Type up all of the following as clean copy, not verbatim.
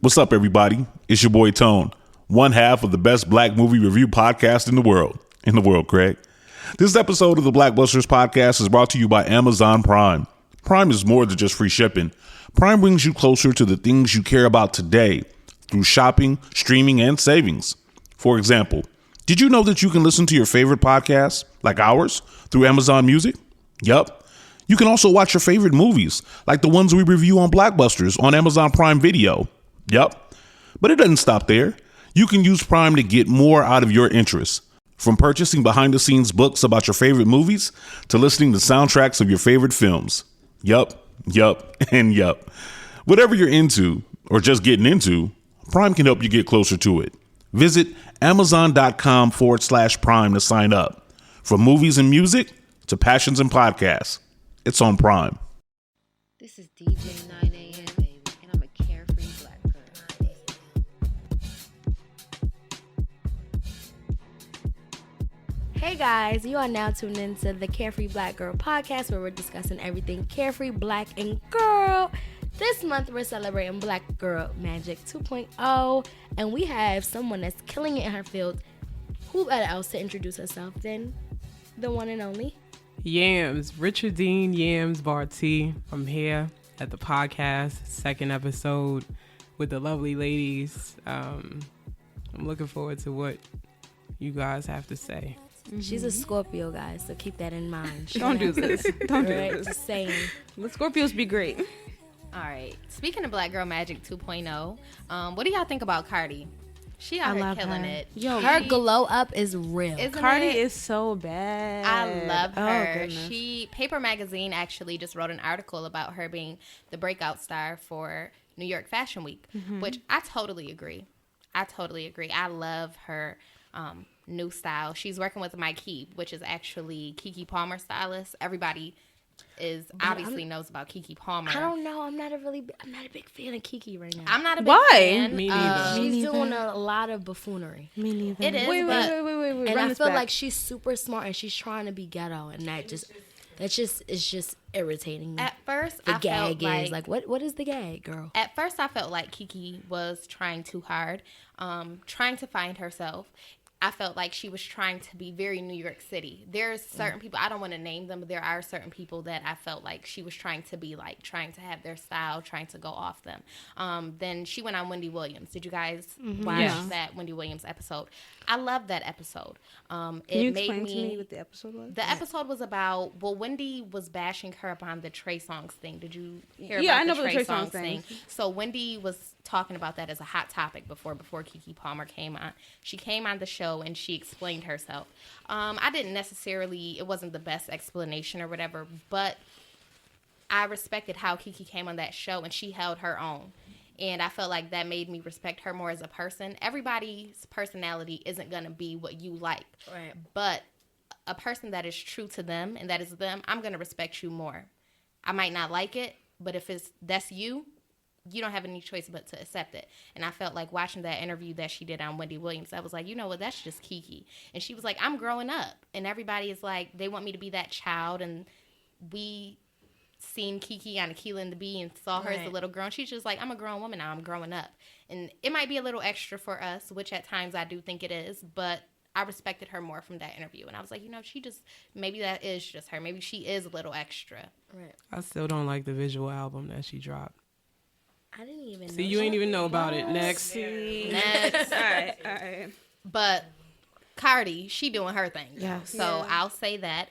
What's up, everybody? It's your boy Tone, one half of the best black movie review podcast in the world. Craig. This episode of the Blackbusters podcast is brought to you by Amazon Prime. Prime is more than just free shipping. Prime brings you closer to the things you care about today through shopping, streaming, and savings. For example, did you know that you can listen to your favorite podcasts, like ours, through Amazon Music? Yup. You can also watch your favorite movies, like the ones we review on Blackbusters on Amazon Prime Video. Yup. But it doesn't stop there. You can use Prime to get more out of your interests. From purchasing behind-the-scenes books about your favorite movies to listening to soundtracks of your favorite films. Yup, and yup. Whatever you're into, or just getting into, Prime can help you get closer to it. Visit Amazon.com/Prime to sign up. From movies and music to passions and podcasts, it's on Prime. This is DJ 9 a.m. baby, and I'm a carefree black girl. Hey guys, you are now tuned into the Carefree Black Girl podcast, where we're discussing everything carefree, black, and girl. This month we're celebrating Black Girl Magic 2.0, and we have someone that's killing it in her field. Who better else to introduce herself than the one and only Yams, Richardine Bartee. I'm here at the podcast, second episode with the lovely ladies. I'm looking forward to what you guys have to say. She's a Scorpio, guys, so keep that in mind. Don't do this. Don't do this. Just saying. The Scorpios be great. All right. Speaking of Black Girl Magic 2.0, what do y'all think about Cardi? She out here killing it. Yo, Her glow up is real. Cardi is so bad. I love her. Goodness. Paper Magazine actually just wrote an article about her being the breakout star for New York Fashion Week, which I totally agree. I love her new style. She's working with Mike Keeb, which is actually Keke Palmer stylist. Everybody obviously knows about Keke Palmer. I don't know. I'm not a big fan of Keke right now. I'm not a big fan. Me neither. She's doing a lot of buffoonery. Me neither. It is. Wait. And Run I this feel back. like she's super smart and she's trying to be ghetto, and it's just irritating me. At first, The I gag felt is like, what is the gag, girl? At first, I felt like Keke was trying too hard, trying to find herself. I felt like she was trying to be very New York City. There's certain people, I don't want to name them, but there are certain people that I felt like she was trying to be like, trying to have their style, trying to go off them. Then she went on Wendy Williams. Did you guys watch that Wendy Williams episode? I loved that episode. Can you explain to me what the episode was? The episode was about, Wendy was bashing her upon the Trey Songz thing. Did you hear Yeah, about I know the about the Trey Trey Songz Songz thing? thing. So Wendy was talking about that as a hot topic before Keke Palmer came on. She came on the show and she explained herself. I didn't necessarily, it wasn't the best explanation or whatever, but I respected how Keke came on that show and she held her own. And I felt like that made me respect her more as a person. Everybody's personality isn't going to be what you like. Right. But a person that is true to them and that is them, I'm going to respect you more. I might not like it, but if that's you, you don't have any choice but to accept it. And I felt like watching that interview that she did on Wendy Williams, I was like, you know what, that's just Keke. And she was like, I'm growing up. And everybody is like, they want me to be that child. And we seen Keke on Akilah and the Bee and saw her as a little girl. And she's just like, I'm a grown woman now. I'm growing up. And it might be a little extra for us, which at times I do think it is. But I respected her more from that interview. And I was like, maybe that is just her. Maybe she is a little extra. Right. I still don't like the visual album that she dropped. I didn't even know. See, you ain't even know about it. Next. Next. All right. But Cardi, she doing her thing. Yeah. So I'll say that.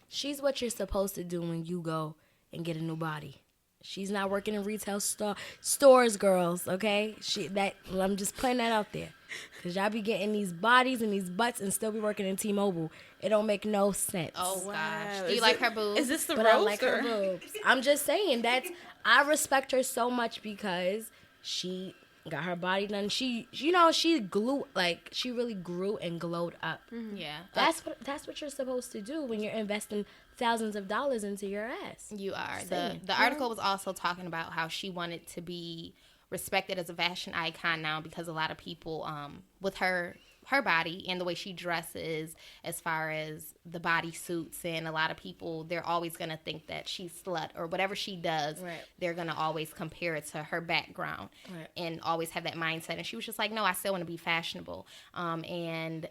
She's what you're supposed to do when you go and get a new body. She's not working in retail stores, girls, okay? I'm just putting that out there. Because y'all be getting these bodies and these butts and still be working in T-Mobile. It don't make no sense. Oh, gosh. Do Is you like it- her boobs? Is this the But roast? I like her or- boobs. I'm just saying I respect her so much because she got her body done. She really grew and glowed up. Yeah. That's what you're supposed to do when you're investing thousands of dollars into your ass. You are. Same. The article was also talking about how she wanted to be respected as a fashion icon now because a lot of people, with her her body and the way she dresses, as far as the body suits, and a lot of people, they're always going to think that she's slut, or whatever she does, right. they're going to always compare it to her background, right. and always have that mindset. And she was just like, no, I still want to be fashionable. And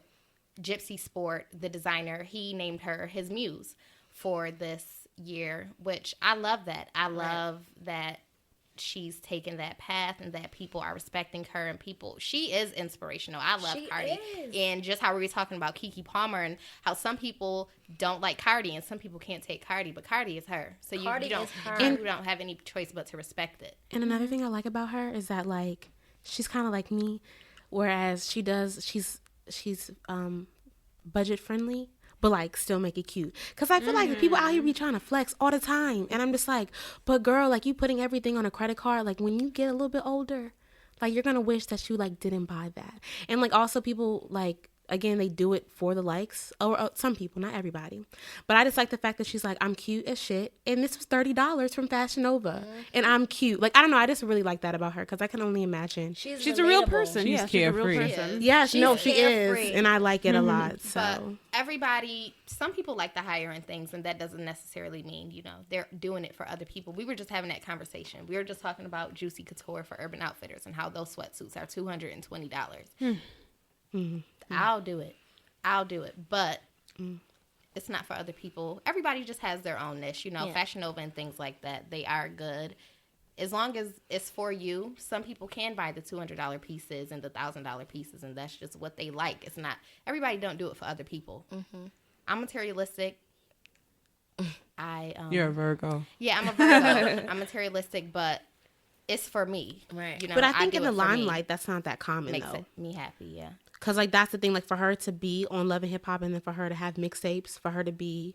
Gypsy Sport, the designer, he named her his muse for this year, which I love that. I love that she's taken that path and that people are respecting her, and she is inspirational. I love Cardi. And just how we were talking about Keke Palmer and how some people don't like Cardi and some people can't take Cardi, but Cardi is her. So you don't have any choice but to respect it. And another thing I like about her is that, like, she's kind of like me, whereas she's budget friendly, but like still make it cute. Because I feel like the people out here be trying to flex all the time, and I'm just like, but girl, like, you putting everything on a credit card, like when you get a little bit older, like you're gonna wish that you like didn't buy that. And like also people, like, again, they do it for the likes, or some people, not everybody. But I just like the fact that she's like, I'm cute as shit, and this was $30 from Fashion Nova, and I'm cute. Like, I don't know, I just really like that about her, because I can only imagine. She's a real person. She's carefree. She's a real person. Yes, She's no, she carefree. is, and I like it a lot. So But everybody, some people like the higher end things, and that doesn't necessarily mean, they're doing it for other people. We were just having that conversation. We were just talking about Juicy Couture for Urban Outfitters and how those sweatsuits are $220. I'll do it, but it's not for other people. Everybody just has their own niche, Fashion Nova and things like that. They are good. As long as it's for you, some people can buy the $200 pieces and the $1,000 pieces, and that's just what they like. It's not, everybody don't do it for other people. I'm materialistic. You're a Virgo. Yeah, I'm a Virgo. I'm materialistic, but it's for me. Right. but I think in the limelight, that's not that common, makes though. me happy, yeah. Because, like, that's the thing. Like, for her to be on Love and Hip Hop, and then for her to have mixtapes, for her to be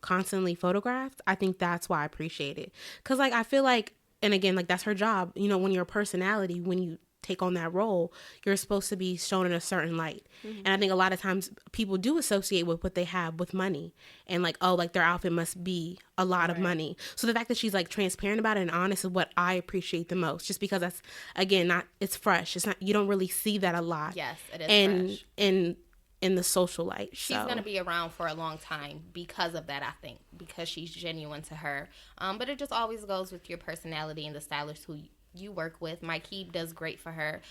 constantly photographed, I think that's why I appreciate it. Because, like, I feel like, and again, like, that's her job. When you're a personality, when you take on that role, you're supposed to be shown in a certain light. And I think a lot of times people do associate with what they have with money, and like, oh, like their outfit must be a lot of money. So the fact that she's like transparent about it and honest is what I appreciate the most, just because that's, again, it's fresh. It's not, you don't really see that a lot. Yes, it is fresh. In the social light. She's going to be around for a long time because of that, I think, because she's genuine to her. But it just always goes with your personality and the stylist who you work with. Mike Keeb does great for her.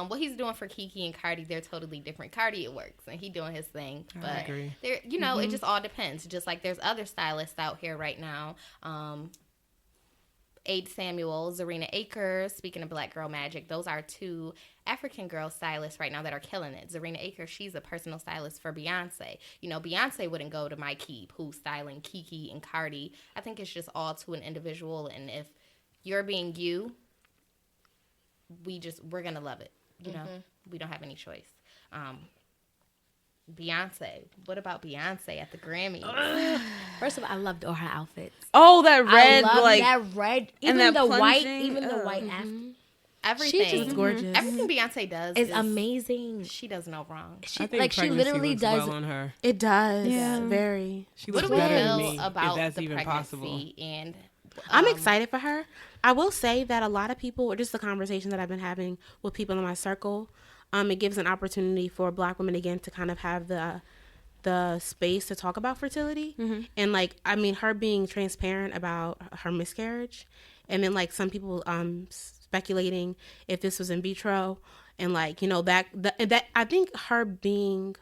What he's doing for Keke and Cardi, they're totally different. Cardi, it works, and he doing his thing. But I agree. It just all depends. Just like there's other stylists out here right now. Aid Samuel, Zarina Akers, speaking of Black Girl Magic, those are two African girl stylists right now that are killing it. Zarina Akers, she's a personal stylist for Beyonce. Beyonce wouldn't go to Mike Keeb, who's styling Keke and Cardi. I think it's just all to an individual, and if you're being you, we're gonna love it. We don't have any choice. Beyonce. What about Beyonce at the Grammys? First of all, I loved all her outfits. Oh, that red, I love like that red, even and that the white, plunging, the white after. Everything. She's just gorgeous. Everything Beyonce does is amazing. She does no wrong. I think She literally looks does. well on her. It does. Yeah. Very. She What looks do we better than feel me, about if that's the even pregnancy possible. and I'm excited for her. I will say that a lot of people, or just the conversation that I've been having with people in my circle, it gives an opportunity for Black women again to kind of have the space to talk about fertility. And like, I mean, her being transparent about her miscarriage, and then like some people speculating if this was in vitro, and like, that I think her being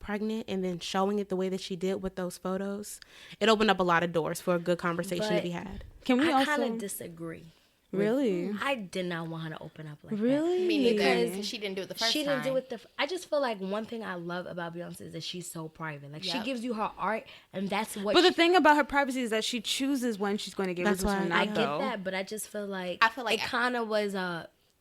pregnant and then showing it the way that she did with those photos, it opened up a lot of doors for a good conversation to be had. Can we I kind also of disagree. really? I did not want her to open up like that. Really? me neither, Because she didn't do it the first She time. didn't do it I just feel like one thing I love about Beyonce is that she's so private. Like, she Yep. gives you her art, and that's what But the thing about her privacy is that she chooses when she's going to give it That's to why her. I Not get though. that, but I just feel like like it kind of was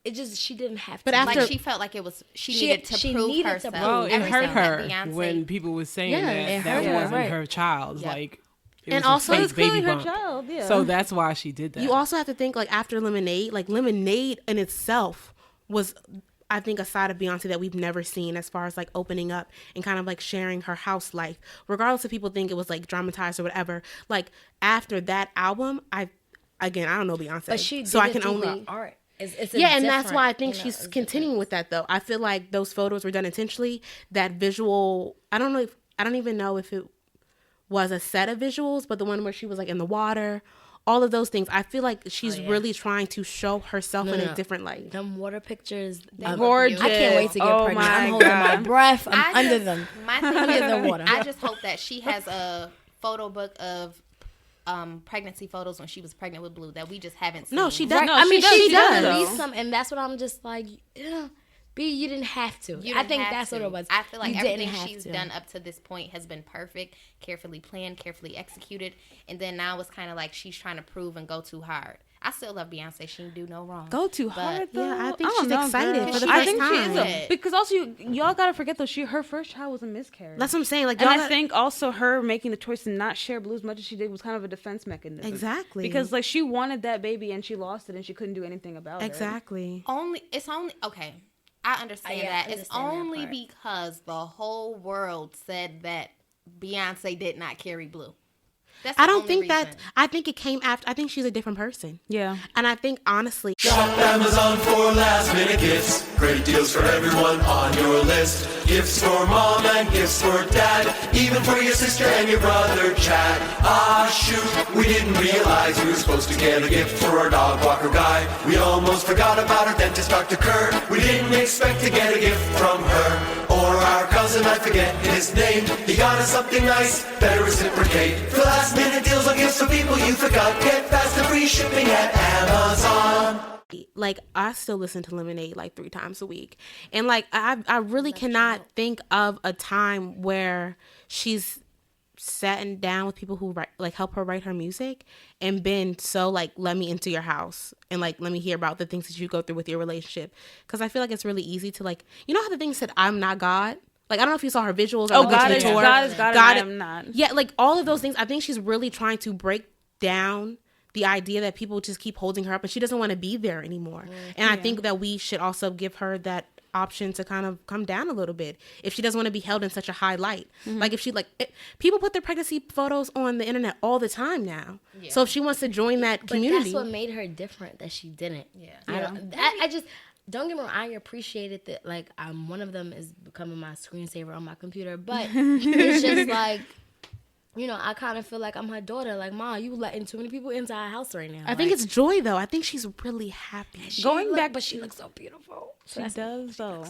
it just, she didn't have But to. after- Like, she felt like it was, she She- needed to she prove needed to herself. prove Well, it hurt Everything her that Beyonce- when people was saying Yeah, that it that hurt her, wasn't right. her child. Yep. Like, it And was a also- fake It's clearly baby her bump. child, yeah. So that's why she did that. You also have to think, like, after Lemonade, like, Lemonade in itself was, I think, a side of Beyonce that we've never seen, as far as like opening up and kind of like sharing her house life, regardless if people think it was like dramatized or whatever. Like, after that album, I don't know Beyonce, But she did so I it can through only her art. It's a Yeah, and that's why I different, think you know, she's it's continuing with that though. I feel like those photos were done intentionally. That visual, I don't even know if it was a set of visuals, but the one where she was like in the water, all of those things. I feel like she's really trying to show herself in a different light. Them water pictures, Gorgeous. I can't wait to get Oh pregnant. my I'm holding my God. breath. I'm I under just- them. My thing Under is, the water. I just hope that she has a photo book of pregnancy photos when she was pregnant with Blue that we just haven't seen. No, she does. Right. No, I mean, she she does, does though. at least some, and that's what I'm just like. B, you didn't have to. You I didn't think have that's to. what it was. I feel like You didn't everything have she's to. done up to this point has been perfect, carefully planned, carefully executed, and then now it's kind of like she's trying to prove and go too hard. I still love Beyonce. She didn't do no wrong. Go too But- hard though. Yeah, I think don't she's know, excited girl. for the I first think she is time. because also y'all gotta forget though, her first child was a miscarriage. That's what I'm saying. Like, And y'all I think also her making the choice to not share Blue as much as she did was kind of a defense mechanism. Exactly. Because like she wanted that baby and she lost it and she couldn't do anything about it. exactly. It's only okay. I understand yeah, that. I It's understand that only part. because the whole world said that Beyonce did not carry Blue. That's I the don't only think that. reason. I think it came after. I think she's a different person. Yeah. And I think honestly, Shop Amazon for last minute gifts. Great deals for everyone on your list. Gifts for mom and gifts for dad. Even for your sister and your brother Chad. Ah shoot, we didn't realize we were supposed to get a gift for our dog walker guy. We almost forgot about our dentist Dr. Kerr. We didn't expect to get a gift from her. Or our cousin, I forget his name. He got us something nice, better reciprocate. For last minute deals on gifts for people you forgot. Get fast and free shipping at Amazon. like I still listen to Lemonade like 3 times a week, and like I really cannot think of a time where she's sat down with people who help her write her music and been so like, let me into your house and like let me hear about the things that you go through with your relationship, because I feel like it's really easy to like, you know how the thing said I'm not God. Like, I don't know if you saw her visuals. Or Oh, went God to the is tour. God is God, and I am not. Yeah, like all of those things. I think she's really trying to break down the idea that people just keep holding her up and she doesn't want to be there anymore. And I think that we should also give her that option to kind of come down a little bit if she doesn't want to be held in such a high light. Like if she people put their pregnancy photos on the internet all the time now. So if she wants to join that But community, that's what made her different, that she didn't. Yeah. I just don't get me wrong. I appreciated that. Like, one of them is becoming my screensaver on my computer, but it's just like, you know, I kind of feel like I'm her daughter. Like, Ma, you letting too many people into our house right now. I think it's joy though. I think she's really happy. Going back, but she looks so beautiful. she does though.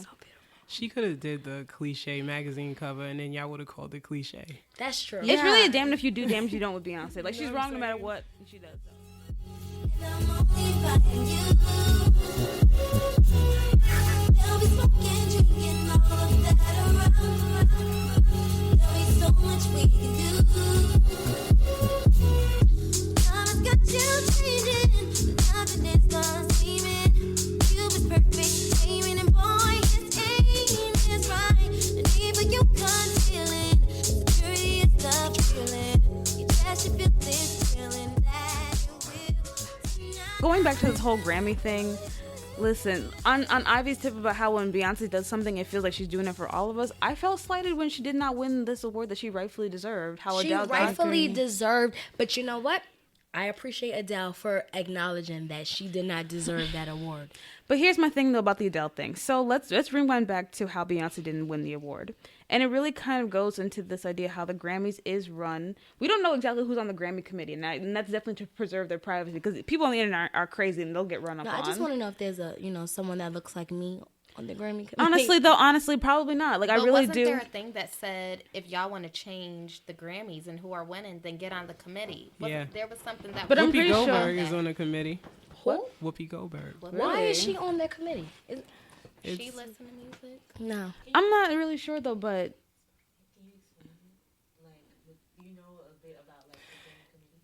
She could have did the cliche magazine cover, and then y'all would have called it cliche. That's true. It's really a damned if you do, damned if you don't with Beyonce. Like she's wrong no matter what she does. Though. I'm only inviting you. They'll be smoking, drinking, all of that around. There'll be so much we can do. Time has got you changing, nothing is gonna seem it. You was perfect, aiming and boy, his aim is right. And even you can't feel it. Security is the feeling. You just should feel this feeling that you will. Going back to this whole Grammy thing, listen, on Ivy's tip about how when Beyonce does something, it feels like she's doing it for all of us. I felt slighted when she did not win this award that she rightfully deserved. How She Adele got rightfully Grammy. deserved, but you know what? I appreciate Adele for acknowledging that she did not deserve that award. But here's my thing though about the Adele thing. So let's rewind back to how Beyonce didn't win the award. And it really kind of goes into this idea how the Grammys is run. We don't know exactly who's on the Grammy committee, and that's definitely to preserve their privacy, because people on the internet are crazy and they'll get run up No, on. I just want to know if there's someone that looks like me on the Grammy committee. Honestly, probably not. Like, I But really wasn't do. there a thing that said if y'all want to change the Grammys and who are winning, then get on the committee? Yeah. There was something that. But I'm Whoopi pretty sure- Goldberg is on the committee. Who? Whoopi Goldberg. Why is she on that committee? She listen to music. No. I'm not really sure though, but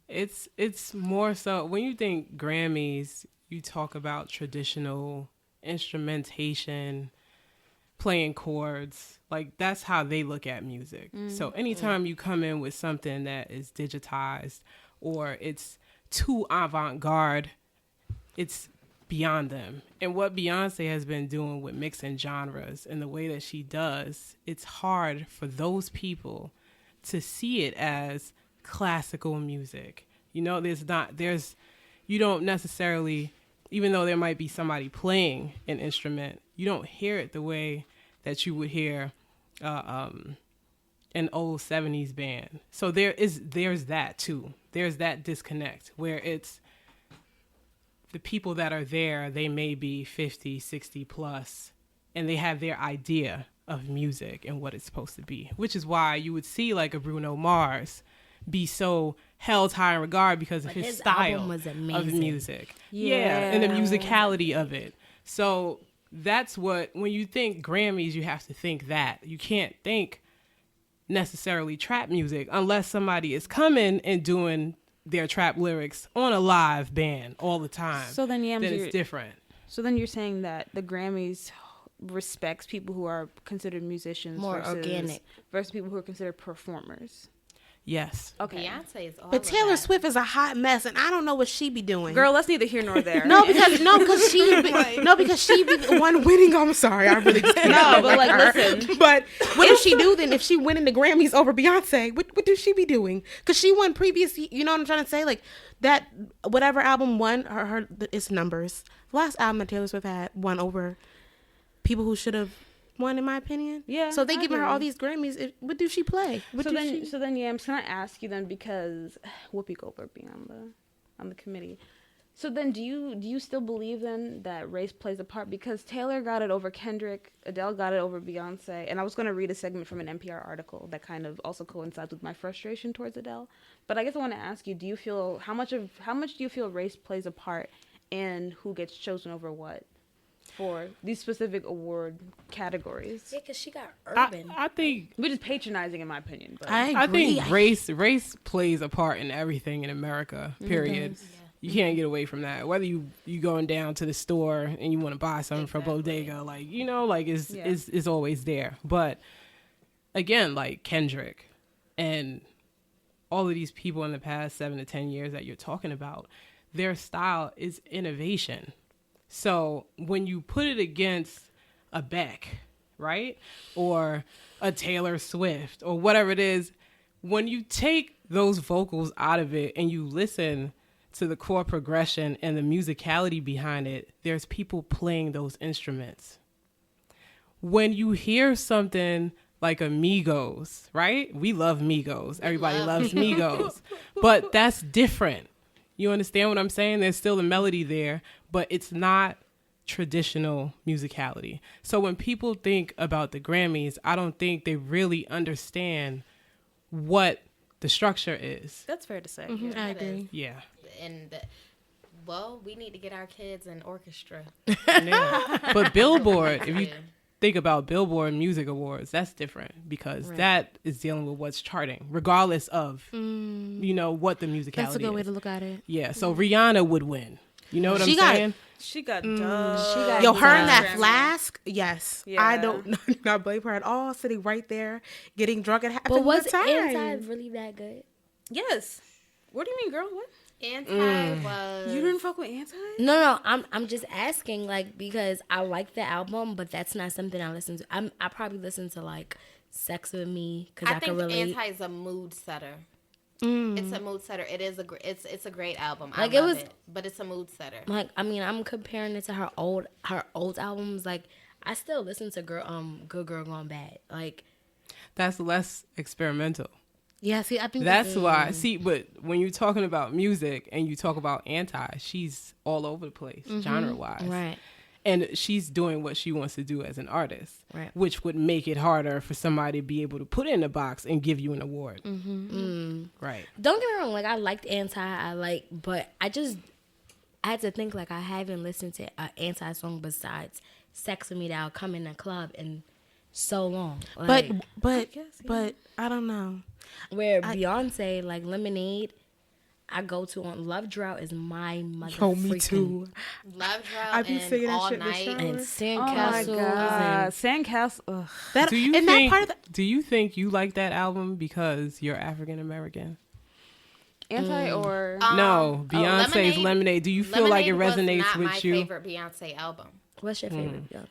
It's more so when you think Grammys, you talk about traditional instrumentation, playing chords. Like, that's how they look at music. So anytime you come in with something that is digitized or it's too avant-garde, it's beyond them. And what Beyonce has been doing with mixing genres and the way that she does, it's hard for those people to see it as classical music. You know, you don't necessarily even though there might be somebody playing an instrument, you don't hear it the way that you would hear an old 70s band. So there's that too. There's that disconnect where it's the people that are there, they may be 50, 60 plus, and they have their idea of music and what it's supposed to be, which is why you would see like a Bruno Mars be so held high in regard because of his style was of amazing. music. Yeah, and the musicality of it. So that's what, when you think Grammys, you have to think that. You can't think necessarily trap music unless somebody is coming and doing their trap lyrics on a live band all the time. So then, Yams, it's different. So then you're saying that the Grammys respects people who are considered musicians More organic versus people who are considered performers. Yes. Okay. Beyonce is all But of Taylor that. Swift is a hot mess, and I don't know what she be doing. Girl, that's neither here nor there. because she be the one winning. I'm sorry, I really can't. No, but like, listen. But what does she do then if she winning the Grammys over Beyonce? What does she be doing? Because she won previous. You know what I'm trying to say? Like that, whatever album won her it's numbers. The last album that Taylor Swift had won over people who should have won, in my opinion. Yeah. So they I giving her agree. all these Grammys. What do she play? So then, Yams, can I ask you then, because Whoopi Goldberg being on the committee. So then, do you still believe then that race plays a part? Because Taylor got it over Kendrick, Adele got it over Beyonce, and I was going to read a segment from an NPR article that kind of also coincides with my frustration towards Adele. But I guess I want to ask you: do you feel how much do you feel race plays a part in who gets chosen over what for these specific award categories? Yeah, because she got urban. I think Which is patronizing, in my opinion. But I think race plays a part in everything in America, period. You can't get away from that. Whether you going down to the store and you want to buy something from Bodega, like, you know, like it's always there. But again, like Kendrick and all of these people in the past 7 to 10 years that you're talking about, their style is innovation. So when you put it against a Beck, right, or a Taylor Swift or whatever it is, when you take those vocals out of it and you listen to the chord progression and the musicality behind it, there's people playing those instruments. When you hear something like a Migos, right? We love Migos. Everybody loves Migos. But that's different. You understand what I'm saying? There's still a melody there, but it's not traditional musicality. So when people think about the Grammys, I don't think they really understand what the structure is. that's fair to say. I agree. Yeah. And we need to get our kids an orchestra. Yeah. But Billboard, if you think about Billboard Music Awards, that's different because that is dealing with what's charting, regardless of, you know, what the musicality That's a good way is. to look at it. Yeah, so Rihanna would win. You know what I'm saying? She got She got Yo, her and that Grammy. flask, yes. Yeah. I don't not blame her at all. Sitting right there, getting drunk and having But was a good time. Anti really that good? Yes. What do you mean, girl? What? Anti was. You didn't fuck with Anti? No, I'm just asking, like, because I like the album, but that's not something I listen to. I probably listen to like Sex with Me because I can think relate. Anti is a mood setter. It's a mood setter. It is it's a great album. Like, I it love was- it, but it's a mood setter. Like, I mean, I'm comparing it to her old albums. Like, I still listen to Good Girl Gone Bad. Like, That's less experimental. Yeah, see, I think That's why. See, but when you're talking about music and you talk about Anti, she's all over the place, genre-wise. right. And she's doing what she wants to do as an artist, Right. which would make it harder for somebody to be able to put it in a box and give you an award. Right. Don't get me wrong. Like, I liked Anti. But I had to think, like, I haven't listened to an Anti song besides Sex with Me that'll come in the club in so long. Like, but I don't know. where Beyonce, like Lemonade, I go to on Love Drought is my mother Love Drought I be singing and that All shit in the Night. shower. and Oh my Sandcastles God. Sandcastle. Ugh. That Do you and think? that part of the, Do you think you like that album because you're African American? Anti or No, Beyonce's Lemonade. Do you feel like it Lemonade was resonates not with my you? favorite Beyonce album. What's your favorite Beyonce?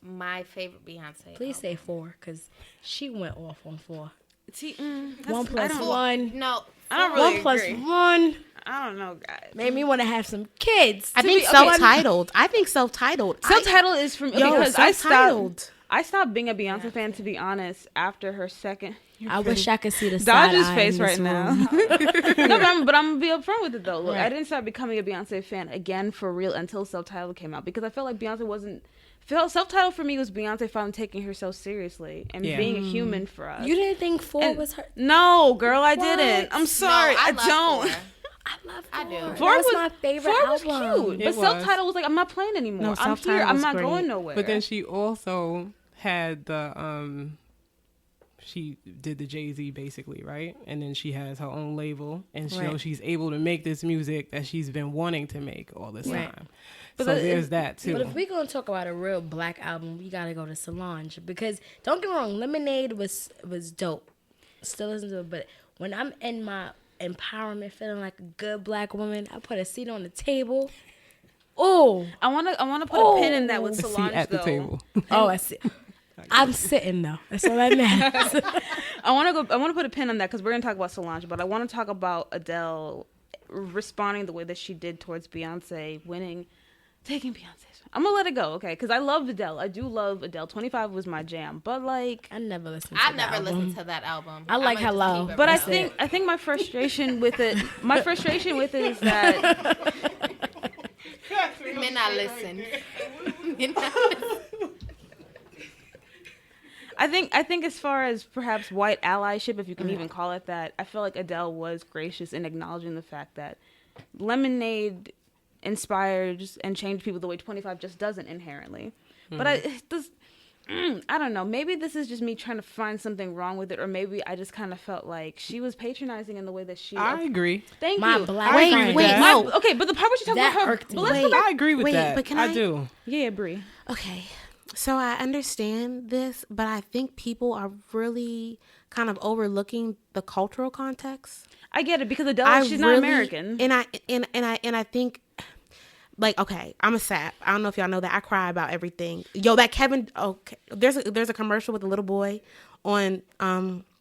My favorite Beyonce. Please album. say 4, because she went off on 4. See, 1 plus 1. No, I don't really 1 agree. + 1 I don't know, guys. made me want to have some kids. I think okay. self-titled. I think self-titled. Self-titled is from Yo, because self-titled. I stopped being a Beyonce fan, to be honest, after her second. I wish I could see the side Dodge's eye face in this right now. room. No, but I'm gonna be upfront with it though. Look, I Right. didn't start becoming a Beyonce fan again for real until Self-Titled came out, because I felt like Beyonce wasn't. Self-Titled for me was Beyonce finally taking herself seriously and Yeah. being a human for us. You didn't think 4 And- was her? No, girl, I What? didn't. I'm sorry, No, I love don't. 4. I love 4. I do. That 4 was my favorite 4 was album. cute, It but was. Self-Titled was like, I'm not playing anymore. No, I'm here. Self-Titled I'm was not great. going nowhere. But then she also had the she did the Jay-Z basically, right? And then she has her own label, and Right. she's able to make this music that she's been wanting to make all this Right. time. But So that- there's that too. But if we're gonna talk about a real black album, we gotta go to Solange, because don't get me wrong, Lemonade was dope. Still listen to it, but when I'm in my empowerment, feeling like a good black woman, I put a seat on the table. Oh, I want to put a pin in that with A seat Solange at the though. table. oh, I see. I'm sitting though. That's all that matters. I want to put a pin on that because we're gonna talk about Solange, but I want to talk about Adele responding the way that she did towards Beyonce winning, taking Beyonce's. I'm gonna let it go, okay? Because I love Adele. I do love Adele. 25 was my jam, but like, I never listened. To I the never album. listened to that album. I like I'ma just Hello, keep it but I real. think my frustration with it, is that Men not listen. Men not listen. I think as far as perhaps white allyship, if you can even call it that, I feel like Adele was gracious in acknowledging the fact that Lemonade inspires and changed people the way 25 just doesn't inherently. But I don't know. Maybe this is just me trying to find something wrong with it, or maybe I just kind of felt like she was patronizing in the way that she. I agree. Thank My you. black I agree friend. with wait, that. no. Okay, but the part where she talking That about her. irked But me. let's go back. I agree with Wait, that. but can I I- do. Yeah, Brie. Okay. So I understand this, but I think people are really kind of overlooking the cultural context. I get it because Adele, she's not American. And I think, like, okay, I'm a sap. I don't know if y'all know that. I cry about everything. Yo, that Kevin. Okay, there's a commercial with a little boy on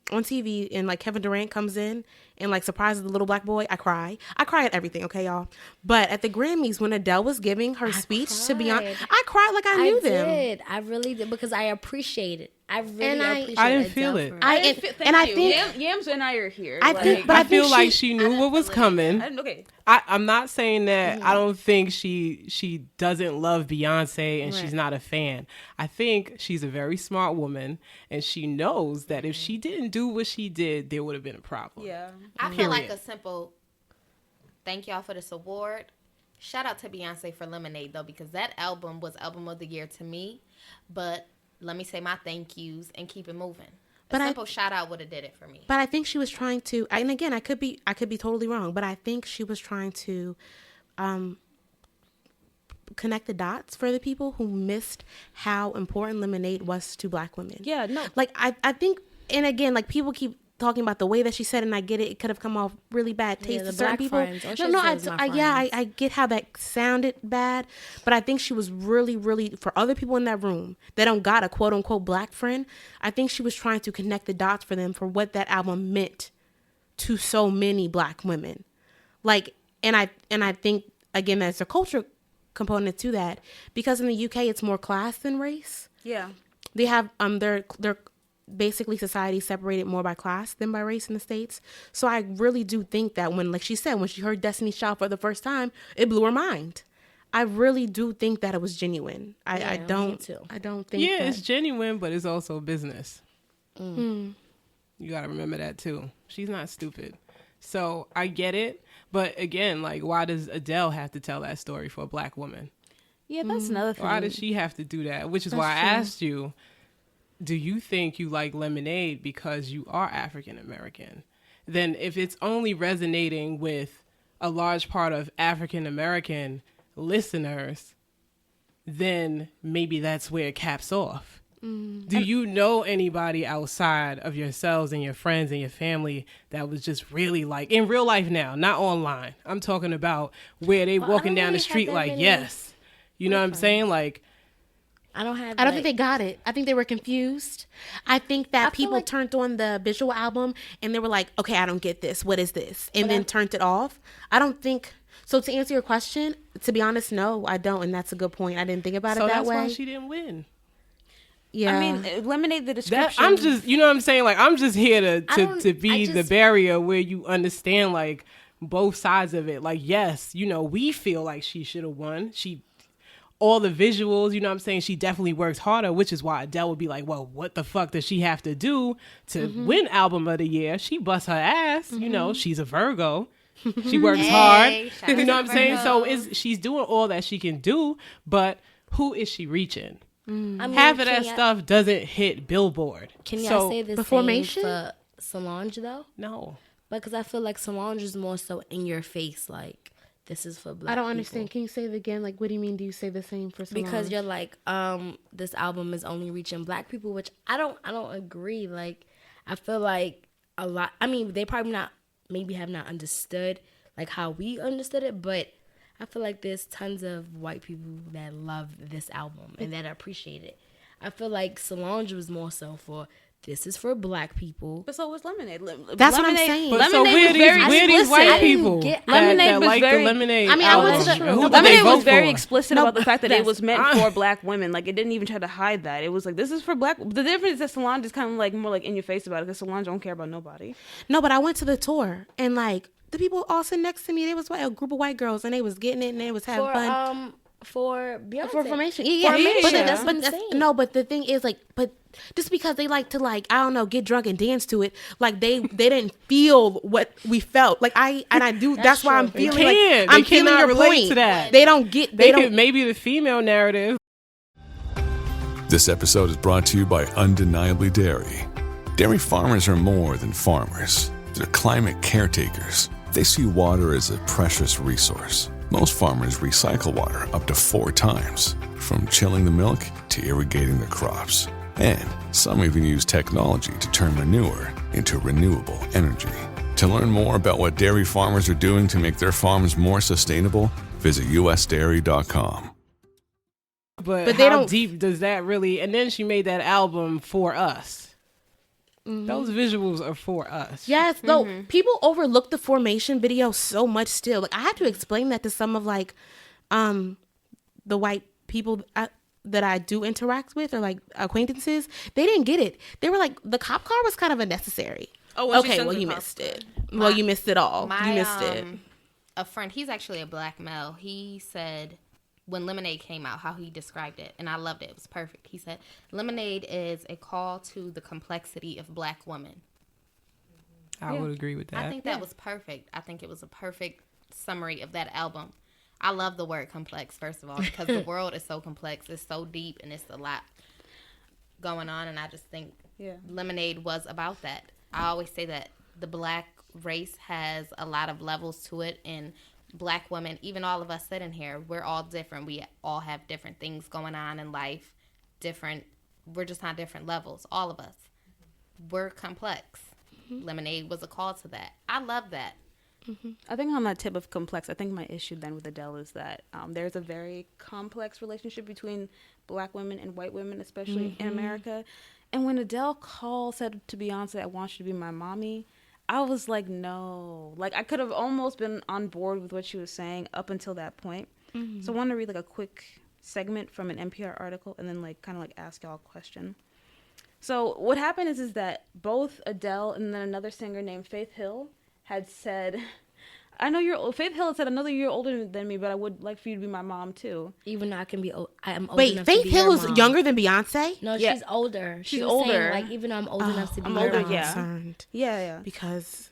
TV, and like Kevin Durant comes in and like surprises the little black boy. I cry at everything. Okay, y'all. But at the Grammys, when Adele was giving her speech to Beyonce, cried. I cried like I knew them. did. I really did, because I appreciate it. I really And I- appreciate I didn't Adele feel it. for I think Yams and I are here. I think, but I I feel think like she knew what was coming. Okay. I'm not saying that I don't think she doesn't love Beyonce and she's not a fan. I think she's a very smart woman, and she knows that if she didn't do what she did, there would have been a problem. Yeah. I feel like Period. a simple thank y'all for this award. Shout out to Beyonce for Lemonade, though, because that album was album of the year to me. But let me say my thank yous and keep it moving. But A simple shout out would have did it for me. But I think she was trying to, and again, I could be totally wrong, but I think she was trying to connect the dots for the people who missed how important Lemonade was to black women. Yeah, no. Like, I think, and again, like, people keep talking about the way that she said it, and I get it. It could have come off really bad taste the to certain black people. friends. All she said was my I get how that sounded bad, but I think she was really, really, for other people in that room that don't got a quote unquote black friend, I think she was trying to connect the dots for them for what that album meant to so many black women. Like, and I think again there's a culture component to that, because in the UK it's more class than race. Yeah. They have they're basically society separated more by class than by race in the States. So I really do think that when, like she said, when she heard Destiny's Child for the first time, it blew her mind. I really do think that it was genuine. I me don't too. think Yeah, that, it's genuine, but it's also business. You got to remember that too. She's not stupid. So I get it. But again, like, why does Adele have to tell that story for a black woman? Yeah, that's another thing. Why does she have to do that? Which is why I asked you, do you think you like Lemonade because you are African American? Then if it's only resonating with a large part of African American listeners, then maybe that's where it caps off. Do you know anybody outside of yourselves and your friends and your family that was just really like, in real life now, not online? I'm talking about where they walking don't down really the street have that like, many yes. You know what I'm saying? Like, I don't have. I don't think they got it. I think they were confused. I think that people turned on the visual album and they were like, okay, I don't get this. What is this? And then turned it off. I don't think. So to answer your question, to be honest, no, I don't. And that's a good point. I didn't think about it that that's way. why she didn't win. Yeah. I mean, eliminate the description. I'm just, you know what I'm saying? Like, I'm just here to be the barrier where you understand, like, both sides of it. Like, yes, you know, we feel like she should have won. All the visuals, you know what I'm saying? She definitely works harder, which is why Adele would be like, well, what the fuck does she have to do to win Album of the Year? She busts her ass. You know, she's a Virgo. She works hard. You know what I'm saying? So she's doing all that she can do, but who is she reaching? I mean, half of that stuff doesn't hit Billboard. Can y'all say the Formation? same for Solange, though? No. Because I feel like Solange is more so in your face, like, this is for Black I don't people. understand. Can you say it again? Like, what do you mean? Do you say the same for Solange? Because you're like, this album is only reaching Black people, which I don't agree. Like, I feel like a lot. I mean, they probably maybe have not understood like how we understood it, but I feel like there's tons of white people that love this album and that appreciate it. I feel like Solange was more so for, this is for Black people. But so was Lemonade. That's what I'm saying. But so where these white people Lemonade was like very. the Lemonade I mean, I went to album? the- Who did Lemonade they vote was very for? explicit about the fact that it was meant for Black women. Like, it didn't even try to hide that. It was like, this is for Black. The difference is that Solange is kind of like more like in your face about it, because Solange don't care about nobody. No, but I went to the tour and like the people all sitting next to me, they was a group of white girls and they was getting it and they was having fun. For Beyonce. For Formation. Yeah. Formation. But That's what I'm saying. but the thing is, like, but just because they like to, like, I don't know, get drunk and dance to it, like they didn't feel what we felt. Like I do. That's why I'm feeling like I'm feeling cannot your relate point. to that. They don't get. They don't. Maybe the female narrative. This episode is brought to you by Undeniably Dairy. Dairy farmers are more than farmers. They're climate caretakers. They see water as a precious resource. Most farmers recycle water up to 4 times, from chilling the milk to irrigating the crops. And some even use technology to turn manure into renewable energy. To learn more about what dairy farmers are doing to make their farms more sustainable, visit usdairy.com. But they how don't- deep does that really? And then she made that album for us. Those visuals are for us. Yes, though people overlook the Formation video so much still. Like I had to explain that to some of like the white people that I do interact with or like acquaintances. They didn't get it. They were like, the cop car was kind of unnecessary. Oh, okay, well you missed it. Well, you missed it all. You missed it. A friend, he's actually a Black male. He said when Lemonade came out, how he described it, and I loved it. It was perfect. He said, Lemonade is a call to the complexity of Black women. I would agree with that. I think that was perfect. I think it was a perfect summary of that album. I love the word complex, first of all, because the world is so complex. It's so deep, and it's a lot going on, and I just think Lemonade was about that. I always say that the Black race has a lot of levels to it, and Black women, even all of us sitting here, we're all different. We all have different things going on in life. We're just on different levels. All of us. We're complex. Lemonade was a call to that. I love that. I think on that tip of complex, I think my issue then with Adele is that there's a very complex relationship between Black women and white women, especially in America. And when Adele said to Beyonce, I want you to be my mommy, I was like, no. Like, I could have almost been on board with what she was saying up until that point. So I want to read like a quick segment from an NPR article and then like kind of like ask y'all a question. So what happened is that both Adele and then another singer named Faith Hill had said, I know you're old. Faith Hill had said, another year older than me, but I would like for you to be my mom too. Even though I am old Wait, enough Faith to be Hill your is mom. younger than Beyonce? No, Yeah. she's older. She's was saying, older. like, even though I'm old enough to be I'm your older, mom. yeah. concerned Yeah. because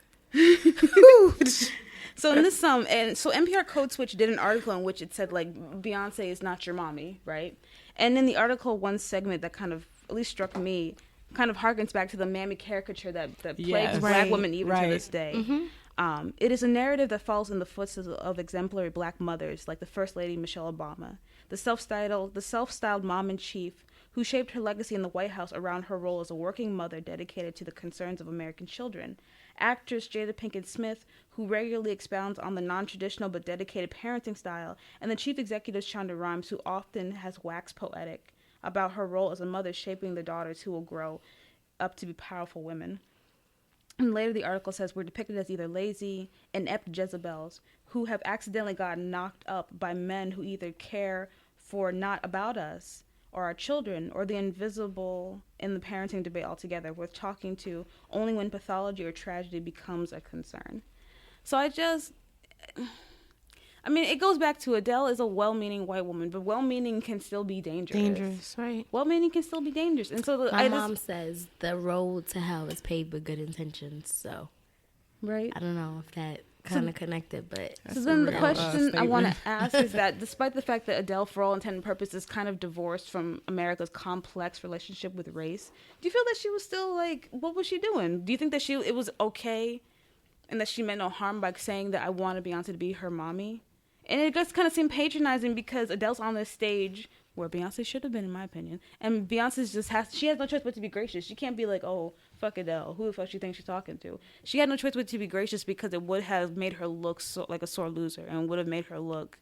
So in this and so NPR Code Switch did an article in which it said like Beyonce is not your mommy, right? And in the article, one segment that kind of at least struck me kind of harkens back to the mammy caricature that plagues Yes. Black Right, women even to right. this day. It is a narrative that follows in the footsteps of exemplary Black mothers like the First Lady Michelle Obama, the self-styled mom-in-chief who shaped her legacy in the White House around her role as a working mother dedicated to the concerns of American children. Actress Jada Pinkett Smith, who regularly expounds on the non-traditional but dedicated parenting style, and the chief executive Shonda Rhimes, who often has waxed poetic about her role as a mother shaping the daughters who will grow up to be powerful women. And later the article says we're depicted as either lazy, inept Jezebels who have accidentally gotten knocked up by men who either care for not about us or our children, or the invisible in the parenting debate altogether, worth talking to only when pathology or tragedy becomes a concern. So it goes back to Adele is a well-meaning white woman, but well-meaning can still be dangerous. Dangerous, right? Well-meaning can still be dangerous. And so My mom says the road to hell is paved with good intentions, so right. I don't know if that kind of connected, but So then the question I want to statement. ask is that despite the fact that Adele, for all intent and purpose, is kind of divorced from America's complex relationship with race, do you feel that she was still like, what was she doing? Do you think that it was okay and that she meant no harm by saying that I wanted Beyonce to be her mommy? And it just kind of seemed patronizing because Adele's on this stage where Beyonce should have been, in my opinion. And Beyonce's she has no choice but to be gracious. She can't be like, oh, fuck Adele. Who the fuck she thinks she's talking to? She had no choice but to be gracious because it would have made her look like a sore loser and would have made her look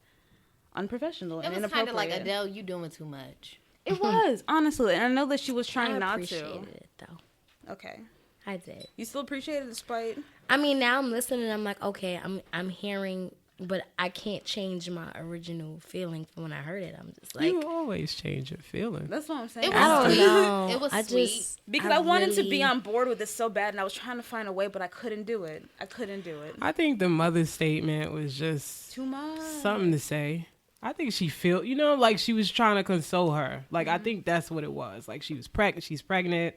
unprofessional and It was kind of like, inappropriate. Adele, you doing too much. It was, honestly. And I know that she was trying I not appreciated to. it though. Okay. I did. You still appreciate it despite... I mean, now I'm listening and I'm like, okay, I'm hearing, but I can't change my original feeling from when I heard it. I'm just like, You always change your feelings. That's what I'm saying. It I don't was sweet. know. It was I sweet. just Because I wanted to be really- on board with this so bad, and I was trying to find a way, but I couldn't do it. I think the mother's statement was just Too much. something to say. I think she felt, like she was trying to console her. Like, I think that's what it was. Like, she's pregnant.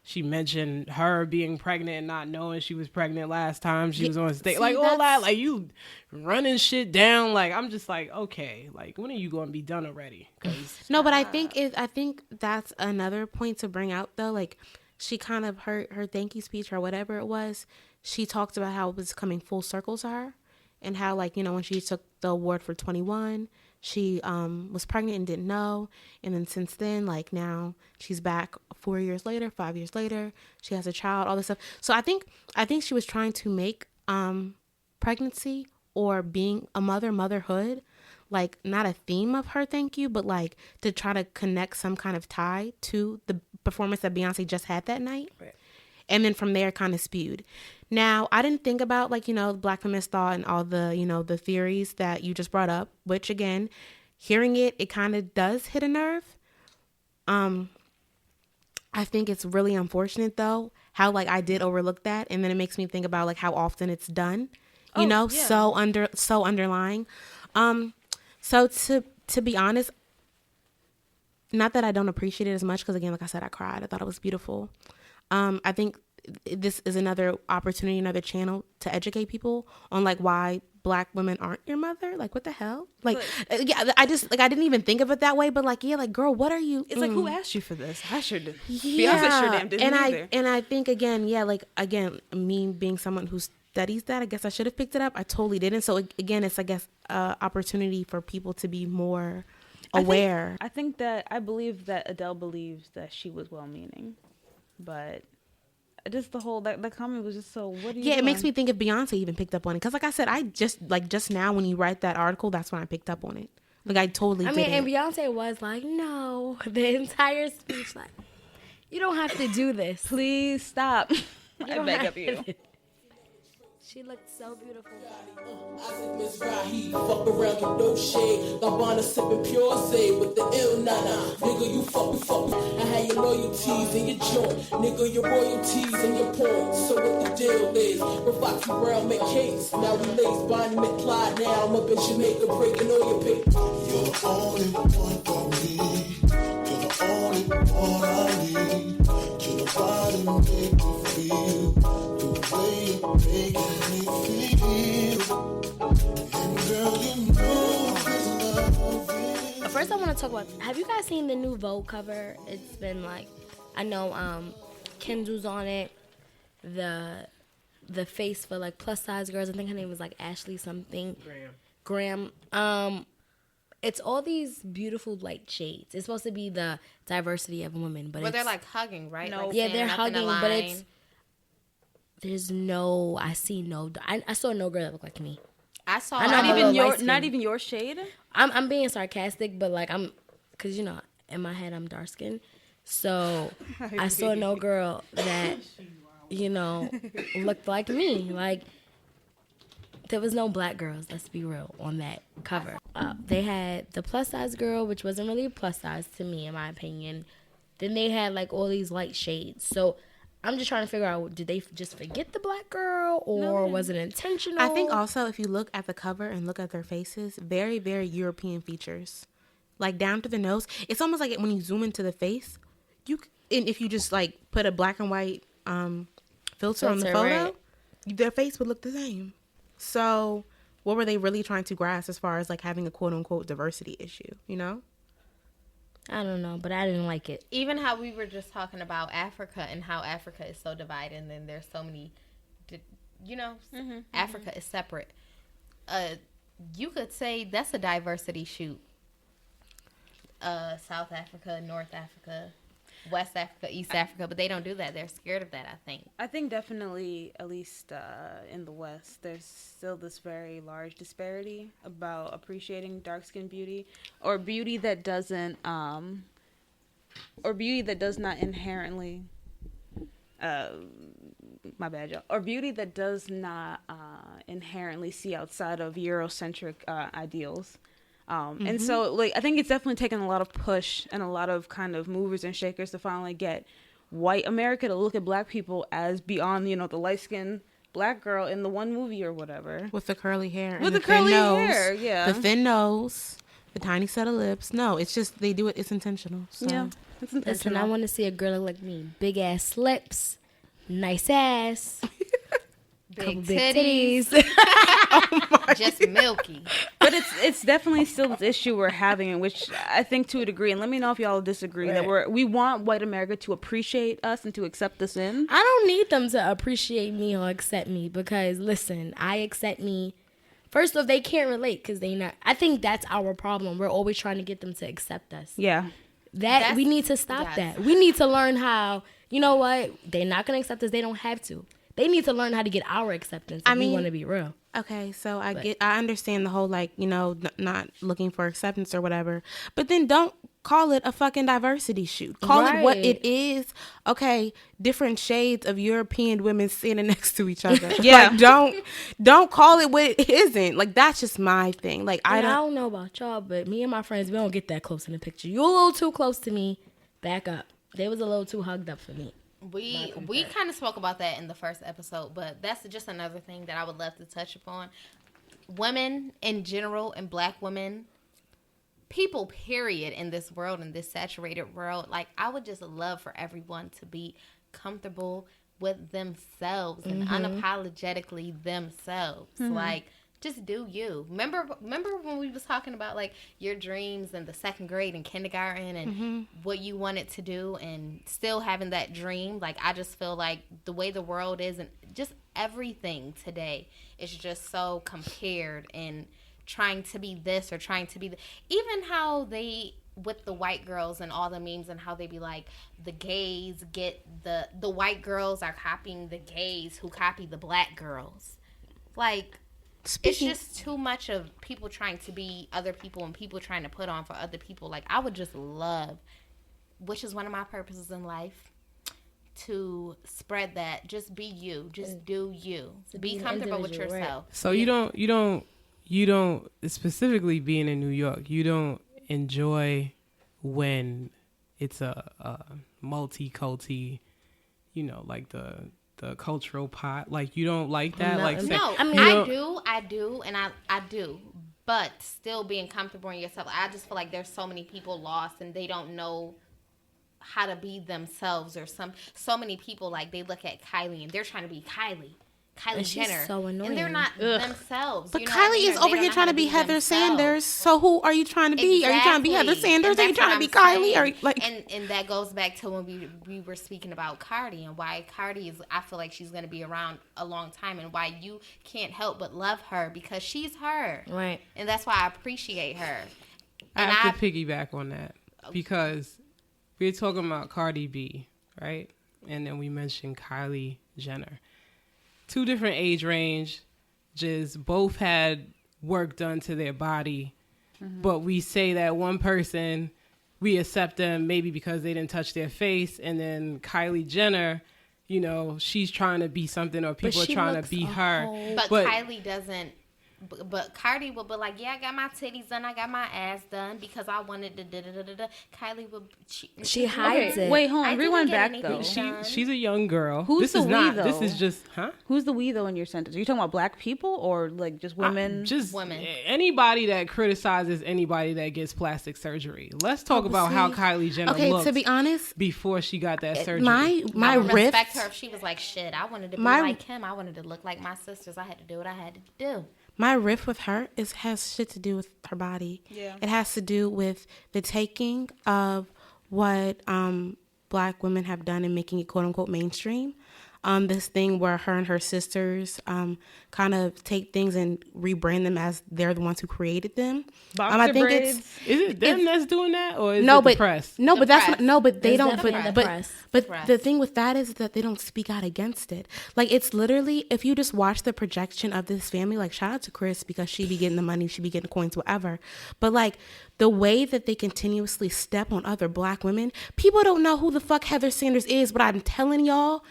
She mentioned her being pregnant and not knowing she was pregnant last time she was on stage. see, Like, all that. that's- Like, you running shit down. Like, I'm just like, okay. Like, when are you going to be done already? 'Cause No, but I think that's another point to bring out though. Like, she kind of her thank you speech or whatever it was. She talked about how it was coming full circle to her, and how when she took the award for 21, she was pregnant and didn't know, and then since then, like now she's back 4 years later, 5 years later, she has a child, all this stuff. So I think she was trying to make pregnancy or being a motherhood, like not a theme of her thank you, but like to try to connect some kind of tie to the performance that Beyonce just had that night. Right. And then from there kind of spewed. Now, I didn't think about Black feminist thought and all the, the theories that you just brought up, which again, hearing it kind of does hit a nerve. I think it's really unfortunate though, how I did overlook that. And then it makes me think about how often it's done, so underlying. So to be honest, not that I don't appreciate it as much, because again, like I said, I cried. I thought it was beautiful. I think this is another opportunity, another channel to educate people on why Black women aren't your mother. Like, what the hell? Yeah, I didn't even think of it that way. But girl, what are you? It's who asked you for this? I sure did. Yeah, Beyonce sure damn didn't either. And I think again, me being someone who studies that, I guess I should have picked it up. I totally didn't. So again, it's opportunity for people to be more aware. I believe that Adele believes that she was well-meaning, but just the whole that comment was just so. What do you? Yeah, it doing? makes me think if Beyonce even picked up on it, because like I said, I just now when you write that article, that's when I picked up on it. I totally. I mean, didn't. and Beyonce was like, no, the entire speech, you don't have to do this. Please stop. I don't beg have of you. She looked so beautiful. Isaac Miss Rahi, fuck around with no shade. Gabbana sipping pure say with the ill nana. Nigga, you fuck me. I had your loyalties in your joint. Nigga, your royalties and your points. So what the deal is? With Foxy Brown make case. Now we lace Bonnie McClyde. Now I'm up in Jamaica breaking all your paper. You're the only one for me. You're the only one I need. You're the body make me feel the way you're making me feel. And girl, you know this love is. First, I want to talk about. Have you guys seen the new Vogue cover? It's been I know Kendall's on it. The face for plus size girls. I think her name was Ashley something. Graham. It's all these beautiful shades. It's supposed to be the diversity of women, but they're hugging, right? No. yeah, standing they're up in a hugging, but line. I saw no girl that looked like me. I saw I know Not I'm a even little your, light-skinned. not even your shade. I'm being sarcastic, but because in my head, I'm dark skinned. So I saw no girl that, you know, looked like me. Like, there was no black girls, let's be real, on that cover. They had the plus size girl, which wasn't really a plus size to me, in my opinion. Then they had like all these light shades. So I'm just trying to figure out, did they just forget the black girl, or was it intentional? I think also, if you look at the cover and look at their faces, very, very European features. Like down to the nose. It's almost like when you zoom into the face, and if you just like put a black and white filter on the photo, right. Their face would look the same. So what were they really trying to grasp as far as like having a quote unquote diversity issue, you know? I don't know, but I didn't like it. Even how we were just talking about Africa and how Africa is so divided, and then there's so many, you know, Africa is separate. You could say that's a diversity shoot. South Africa, North Africa, West Africa, East Africa, but they don't do that. They're scared of that, I think. I think definitely, at least in the West, there's still this very large disparity about appreciating dark-skinned beauty, or beauty that doesn't, or beauty that does not inherently, my bad, y'all, or beauty that does not inherently see outside of Eurocentric ideals. And so, like, I think it's definitely taken a lot of push and a lot of kind of movers and shakers to finally get white America to look at black people as beyond, you know, the light-skinned black girl in the one movie or whatever. With the curly hair. With and the curly thin nose, hair, yeah. The thin nose, the tiny set of lips. No, it's just, they do it, it's intentional. So. Yeah, it's intentional. Listen, I want to see a girl look like me. Big ass lips, nice ass, Big big titties. Just milky. But it's definitely still this issue we're having, in which I think to a degree, and let me know if y'all disagree, that we want white America to appreciate us and to accept us in. I don't need them to appreciate me or accept me, because listen, I accept me. First off, they can't relate because they not. I think that's our problem. We're always trying to get them to accept us. Yeah. That we need to stop that. We need to learn how, you know what, they're not going to accept us. They don't have to. They need to learn how to get our acceptance if we want to be real. Okay, so I understand the whole, like, you know, not looking for acceptance or whatever, but then don't call it a fucking diversity shoot. Call it what it is. Okay, different shades of European women standing next to each other. Yeah. Like, don't call it what it isn't. Like, that's just my thing. Like, I don't know about y'all, but me and my friends, we don't get that close in the picture. You're a little too close to me. Back up. They was a little too hugged up for me. We kind of spoke about that in the first episode, but that's just another thing that I would love to touch upon. Women in general, and black women, people period, in this world, in this saturated world, like, I would just love for everyone to be comfortable with themselves and unapologetically themselves. Like, just do you. Remember when we was talking about, like, your dreams in the second grade and kindergarten and what you wanted to do, and still having that dream? Like, I just feel like the way the world is, and just everything today is just so compared and trying to be this or trying to be even how they, with the white girls and all the memes, and how they be like, the gays get the white girls are copying the gays who copy the black girls. Like, it's just too much of people trying to be other people and people trying to put on for other people. Like, I would just love, which is one of my purposes in life, to spread that. Just be you. Just do you. Be comfortable with yourself. So you don't specifically being in New York, you don't enjoy when it's a multi-culti, you know, like the cultural pot. Like, you don't like that? No, I do, and I do. But still being comfortable in yourself. I just feel like there's so many people lost and they don't know how to be themselves, or so many people, like, they look at Kylie and they're trying to be Kylie Jenner, so annoying. and they're not themselves. But you know Kylie is over here trying to be Heather Sanders. So who are you trying to be? Are you trying to be Heather Sanders? Are you trying to be Kylie? Or like, and that goes back to when we were speaking about Cardi, and why Cardi is, I feel like she's going to be around a long time, and why you can't help but love her, because she's her, right? And that's why I appreciate her. And I have to piggyback on that, because we're talking about Cardi B, right? And then we mentioned Kylie Jenner. Two different age range, just both had work done to their body. But we say that one person we accept them maybe because they didn't touch their face. And then Kylie Jenner, you know, she's trying to be something, or people are trying to be her. But Kylie doesn't. But Cardi will be like, yeah, I got my titties done, I got my ass done because I wanted to da-da-da-da-da. Kylie will... She hides it. Wait, hold on. Rewind back, though. She's a young girl. Who's this the is we, not, though? This is just, Who's the we, though, in your sentence? Are you talking about black people or, like, just women? Just women. Anybody that criticizes anybody that gets plastic surgery. Let's talk about how Kylie Jenner looked, to be honest, before she got that surgery. my I would riff... respect her if she was like, shit, I wanted to be like him. I wanted to look like my sisters. I had to do what I had to do. My riff with her has shit to do with her body. Yeah. It has to do with the taking of what black women have done and making it quote unquote mainstream. This thing where her and her sisters kind of take things and rebrand them as they're the ones who created them. I think braids. Is it them that's doing that, or is no, it but the press? no, but that's press. not, no, but they It's don't. definitely But the press. but the thing with that is that they don't speak out against it. Like it's literally, if you just watch the projection of this family, like shout out to Chris because she be getting the money, she be getting the coins, whatever. But like the way that they continuously step on other black women, people don't know who the fuck Heather Sanders is. But I'm telling y'all,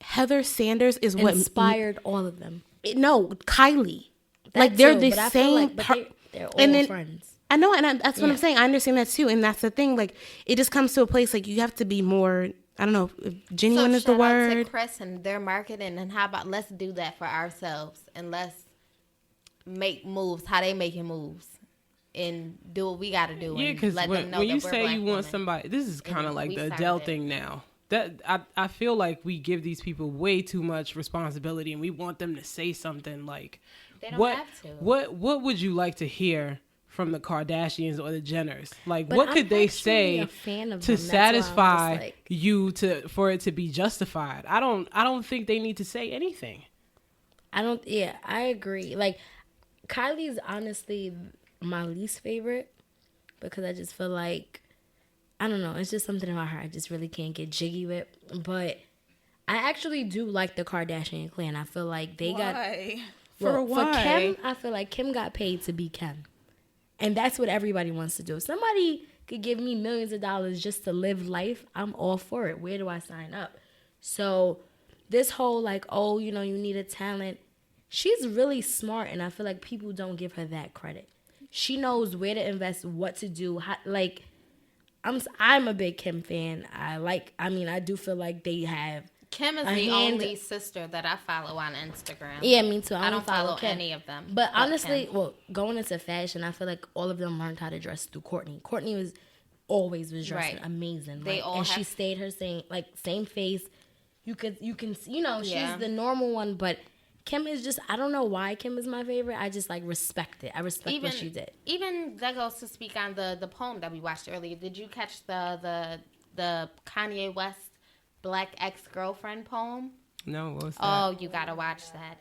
Heather Sanders is what Inspired all of them. No, Kylie. That like they're too, the but I feel same. like- but they're all and then, friends. I know, and that's what I'm saying. I understand that too, and that's the thing. Like it just comes to a place like you have to be more. I don't know if genuine is the shout out word. to Chris and their marketing, and how about let's do that for ourselves and let's make moves how they making moves and do what we got to do. Yeah, because when you say you want somebody, this is kind of like the Adele thing now. That I feel like we give these people way too much responsibility, and we want them to say something like, they don't have to. What would you like to hear from the Kardashians or the Jenners? Like, But what I'm could they actually say a fan of to them. That's why I'm just satisfy like- you for it to be justified? I don't think they need to say anything. I agree. Like, Kylie's honestly my least favorite because I just feel like, I don't know, it's just something about her I just really can't get jiggy with. But I actually do like the Kardashian clan. I feel like they Why? for why? Kim, I feel like Kim got paid to be Kim. And that's what everybody wants to do. If somebody could give me millions of dollars just to live life, I'm all for it. Where do I sign up? So this whole like, oh, you know, you need a talent. She's really smart, and I feel like people don't give her that credit. She knows where to invest, what to do. Like, I'm a big Kim fan. I do feel like they have. Kim is the only sister that I follow on Instagram. Yeah, me too. I don't follow Kim. any of them. But honestly, Kim. well, going into fashion, I feel like all of them learned how to dress through Courtney. Courtney was always dressing Right. amazing. They all she have- stayed her same face. You can Yeah. she's the normal one, but Kim is just, I don't know why Kim is my favorite. I just like respect it. I respect what she did. Even that goes to speak on the poem that we watched earlier. Did you catch the Kanye West Black Ex-Girlfriend poem? No, what's that? Oh, you gotta watch that.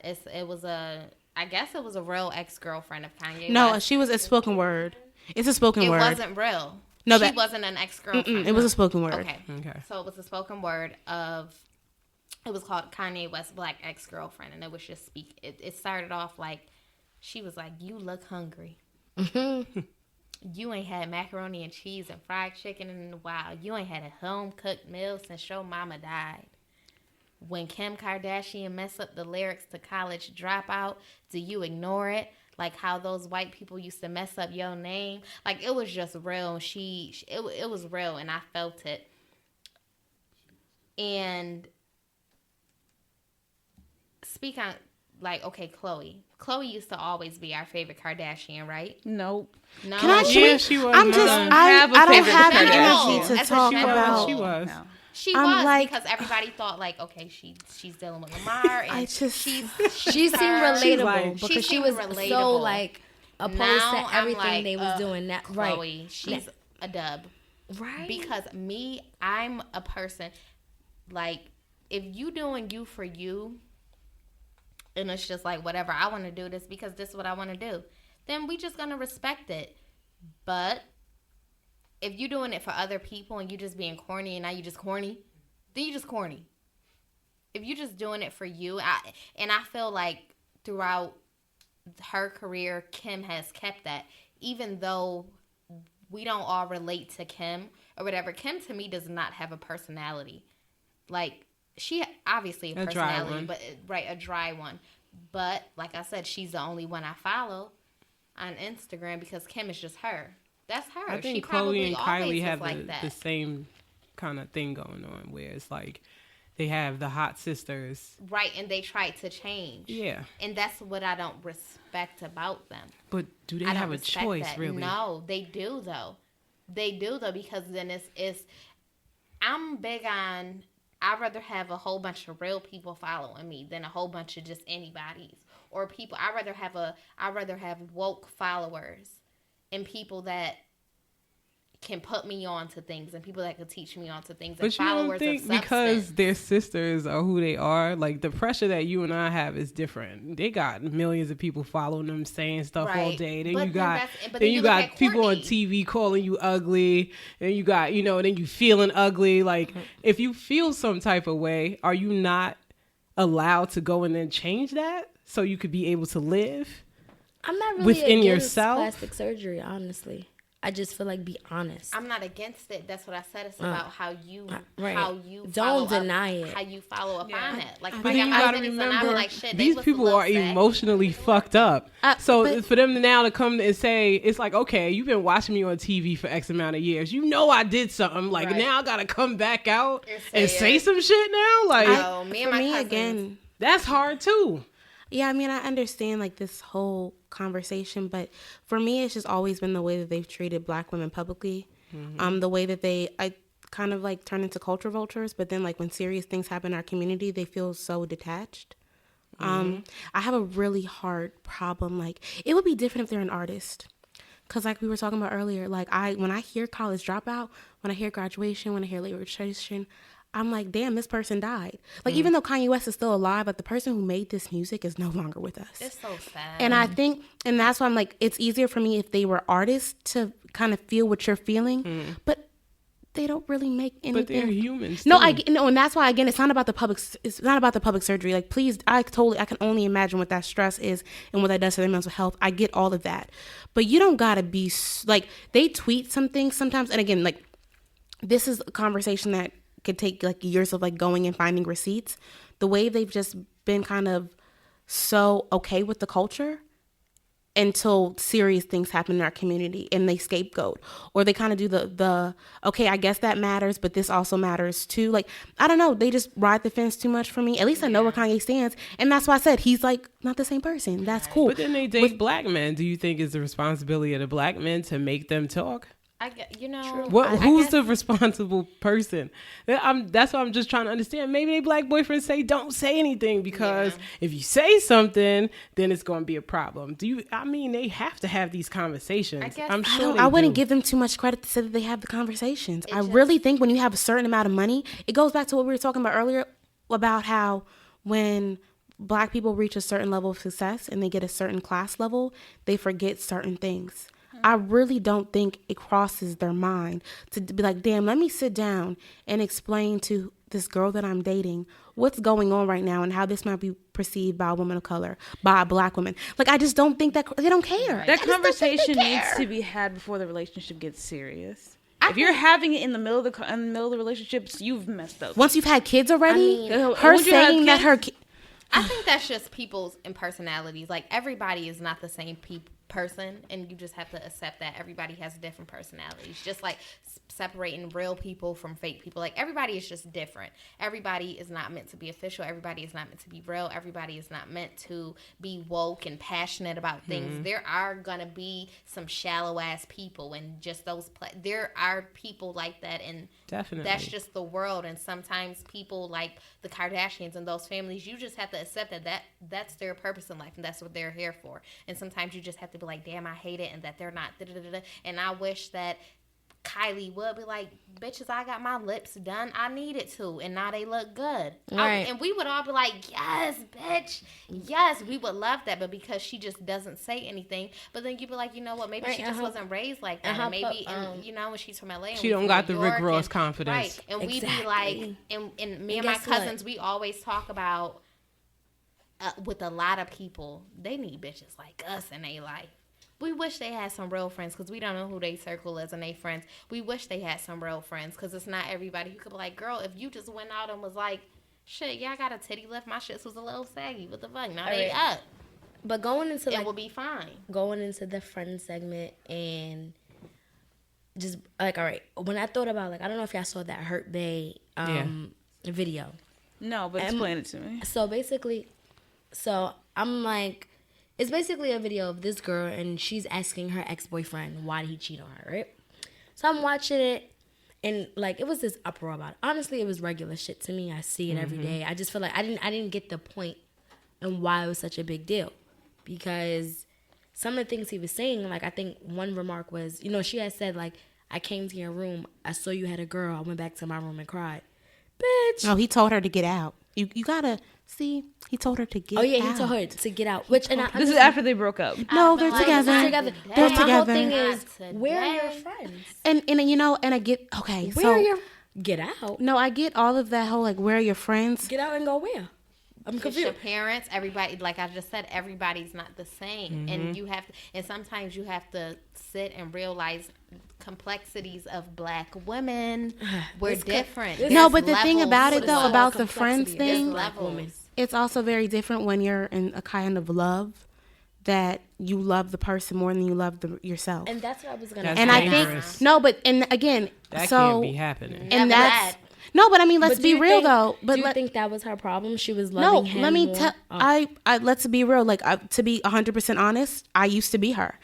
I guess it was a real ex-girlfriend of Kanye No, West. she was a spoken word. It's a spoken It word. wasn't real. No, she wasn't an ex-girlfriend. It was a spoken word. Okay. So it was a spoken word of. It was called Kanye West Black Ex-Girlfriend, and it was just it started off like she was like, "You look hungry. You ain't had macaroni and cheese and fried chicken in a while. You ain't had a home cooked meal since your mama died. When Kim Kardashian messed up the lyrics to College Dropout, do you ignore it? Like how those white people used to mess up your name. Like it was just real. It was real, and I felt it. And speak on like, okay, Chloe. Chloe used to always be our favorite Kardashian, right? Nope. No, Can I? Yeah, she was. I'm just. I don't have the energy to That's talk what about. She was. No. She I'm was like- because everybody thought like, okay, she's dealing with Lamar, and I just- She seemed her. relatable like- because She she was seemed so relatable. like opposed now to I'm everything like, they was doing. That Chloe, right? she's a dub. Right. Because I'm a person like if you doing you for you, and it's just like whatever I want to do this because this is what I want to do, then we just gonna respect it. But if you doing it for other people and you just being corny and now you just corny, then you just corny. If you just doing it for you, I feel like throughout her career, Kim has kept that, even though we don't all relate to Kim or whatever. Kim to me does not have a personality. Like, she obviously a personality, but a dry one. But like I said, she's the only one I follow on Instagram because Kim is just her. That's her. I think she Chloe and Kylie have like the same kind of thing going on, where it's like they have the hot sisters, right? And they tried to change. Yeah, and that's what I don't respect about them. But do they have a choice, that. really? No, they do though. They do though, because then it's. I'm big on. I'd rather have a whole bunch of real people following me than a whole bunch of just anybody's or people. I'd rather have woke followers and people that can put me on to things and people that can teach me on to things. But and you don't followers think of because their sisters are who they are, like the pressure that you and I have is different. They got millions of people following them saying stuff all day. Then you got people on TV calling you ugly, and you got, then you feeling ugly. Like if you feel some type of way, are you not allowed to go and then change that so you could be able to live? I'm not really within against yourself. Plastic surgery, honestly. I just feel like, be honest. I'm not against it. That's what I said. It's about how you don't deny it. How you follow up on it. Like, but then you gotta remember, like, shit, these people are emotionally fucked up. So for them now to come and say, it's like, okay, you've been watching me on TV for X amount of years. You know I did something. Like, now I gotta come back out and say some shit now. Like, me and my cousins, again, that's hard too. Yeah, I mean, I understand like this whole conversation, but for me, it's just always been the way that they've treated Black women publicly. The way that I kind of like turn into culture vultures, but then like when serious things happen in our community, they feel so detached. I have a really hard problem. Like, it would be different if they're an artist. Cause like we were talking about earlier, like when I hear college dropout, when I hear graduation, when I hear late registration, I'm like, damn, this person died. Like, even though Kanye West is still alive, like the person who made this music is no longer with us. It's so sad. And I think, and that's why I'm like, it's easier for me if they were artists to kind of feel what you're feeling, but they don't really make anything. But they're humans. No, and that's why, again, it's not about the public surgery. Like, please, I can only imagine what that stress is and what that does to their mental health. I get all of that, but you don't gotta be like, they tweet some things sometimes, and again, like, this is a conversation that could take like years of like going and finding receipts. The way they've just been kind of so okay with the culture until serious things happen in our community and they scapegoat, or they kind of do the okay, I guess that matters, but this also matters too. Like, I don't know, they just ride the fence too much for me. At least I know where Kanye stands, and that's why I said he's like not the same person. That's cool. But then they date Black men. Do you think it's the responsibility of the Black men to make them talk? I get, who's the responsible person? That's what I'm just trying to understand. Maybe they Black boyfriends say don't say anything because if you say something, then it's going to be a problem. They have to have these conversations. I'm sure I wouldn't give them too much credit to say that they have the conversations. I really think when you have a certain amount of money, it goes back to what we were talking about earlier about how when Black people reach a certain level of success and they get a certain class level, they forget certain things. I really don't think it crosses their mind to be like, damn, let me sit down and explain to this girl that I'm dating what's going on right now and how this might be perceived by a woman of color, by a Black woman. Like, I just don't think that they don't care. That conversation needs to be had before the relationship gets serious. If you're having it in the middle of the relationships, you've messed up. Once you've had kids already, her saying that her I think that's just people's personalities. Like, everybody is not the same person, and you just have to accept that everybody has different personalities. Just like separating real people from fake people. Like, everybody is just different. Everybody is not meant to be official. Everybody is not meant to be real. Everybody is not meant to be woke and passionate about things. There are gonna be some shallow ass people, and just there are people like that, and definitely that's just the world. And sometimes people like the Kardashians and those families, you just have to accept that that's their purpose in life, and that's what they're here for. And sometimes you just have to be like, damn, I hate it, and that they're not and I wish that Kylie would be like, bitches, I got my lips done. I needed to, and now they look good. Right. And we would all be like, yes, bitch. Yes, we would love that. But because she just doesn't say anything, but then you'd be like, you know what? Maybe she just wasn't raised like that. And maybe, when she's from LA. She don't got the Rick Ross confidence. Right. And we'd be like, and me and my cousins, we always talk about, with a lot of people, they need bitches like us in their life. We wish they had some real friends because we don't know who they circle is and they friends. We wish they had some real friends because it's not everybody who could be like, girl, if you just went out and was like, shit, yeah, I got a titty lift. My shits was a little saggy. What the fuck? Now they up. But going into it will be fine. Going into the friend segment and just like, all right, when I thought about like, I don't know if y'all saw that Hurt Bay video. No, but explain it to me. So basically, I'm like, it's basically a video of this girl and she's asking her ex-boyfriend why did he cheat on her, right? So I'm watching it and like it was this uproar about it. Honestly, it was regular shit to me. I see it every day. I just feel like I didn't get the point and why it was such a big deal. Because some of the things he was saying, like I think one remark was, you know, she had said like, I came to your room, I saw you had a girl, I went back to my room and cried. Bitch. No, he told her to get out. You gotta see. He told her to get out. Oh yeah, he told her to get out. Which this is after they broke up. No, they're together. They're together. My whole thing is, where are your friends? And you know, and I get okay. Where are your get out? No, I get all of that whole like, where are your friends? Get out and go where? I'm confused. Your parents, everybody, like I just said, everybody's not the same, and you have to, and sometimes you have to sit and realize complexities of black women. We're different. No, but the thing about it though, about the friends thing, levels. It's also very different when you're in a kind of love that you love the person more than you love yourself. And that's what I was gonna say. And I think no, but and again, that so can't be happening. And that's. No, but I mean, let's be real though. But do you think that was her problem? She was loving him. No, let me tell. I let's be real. Like to be 100% honest, I used to be her,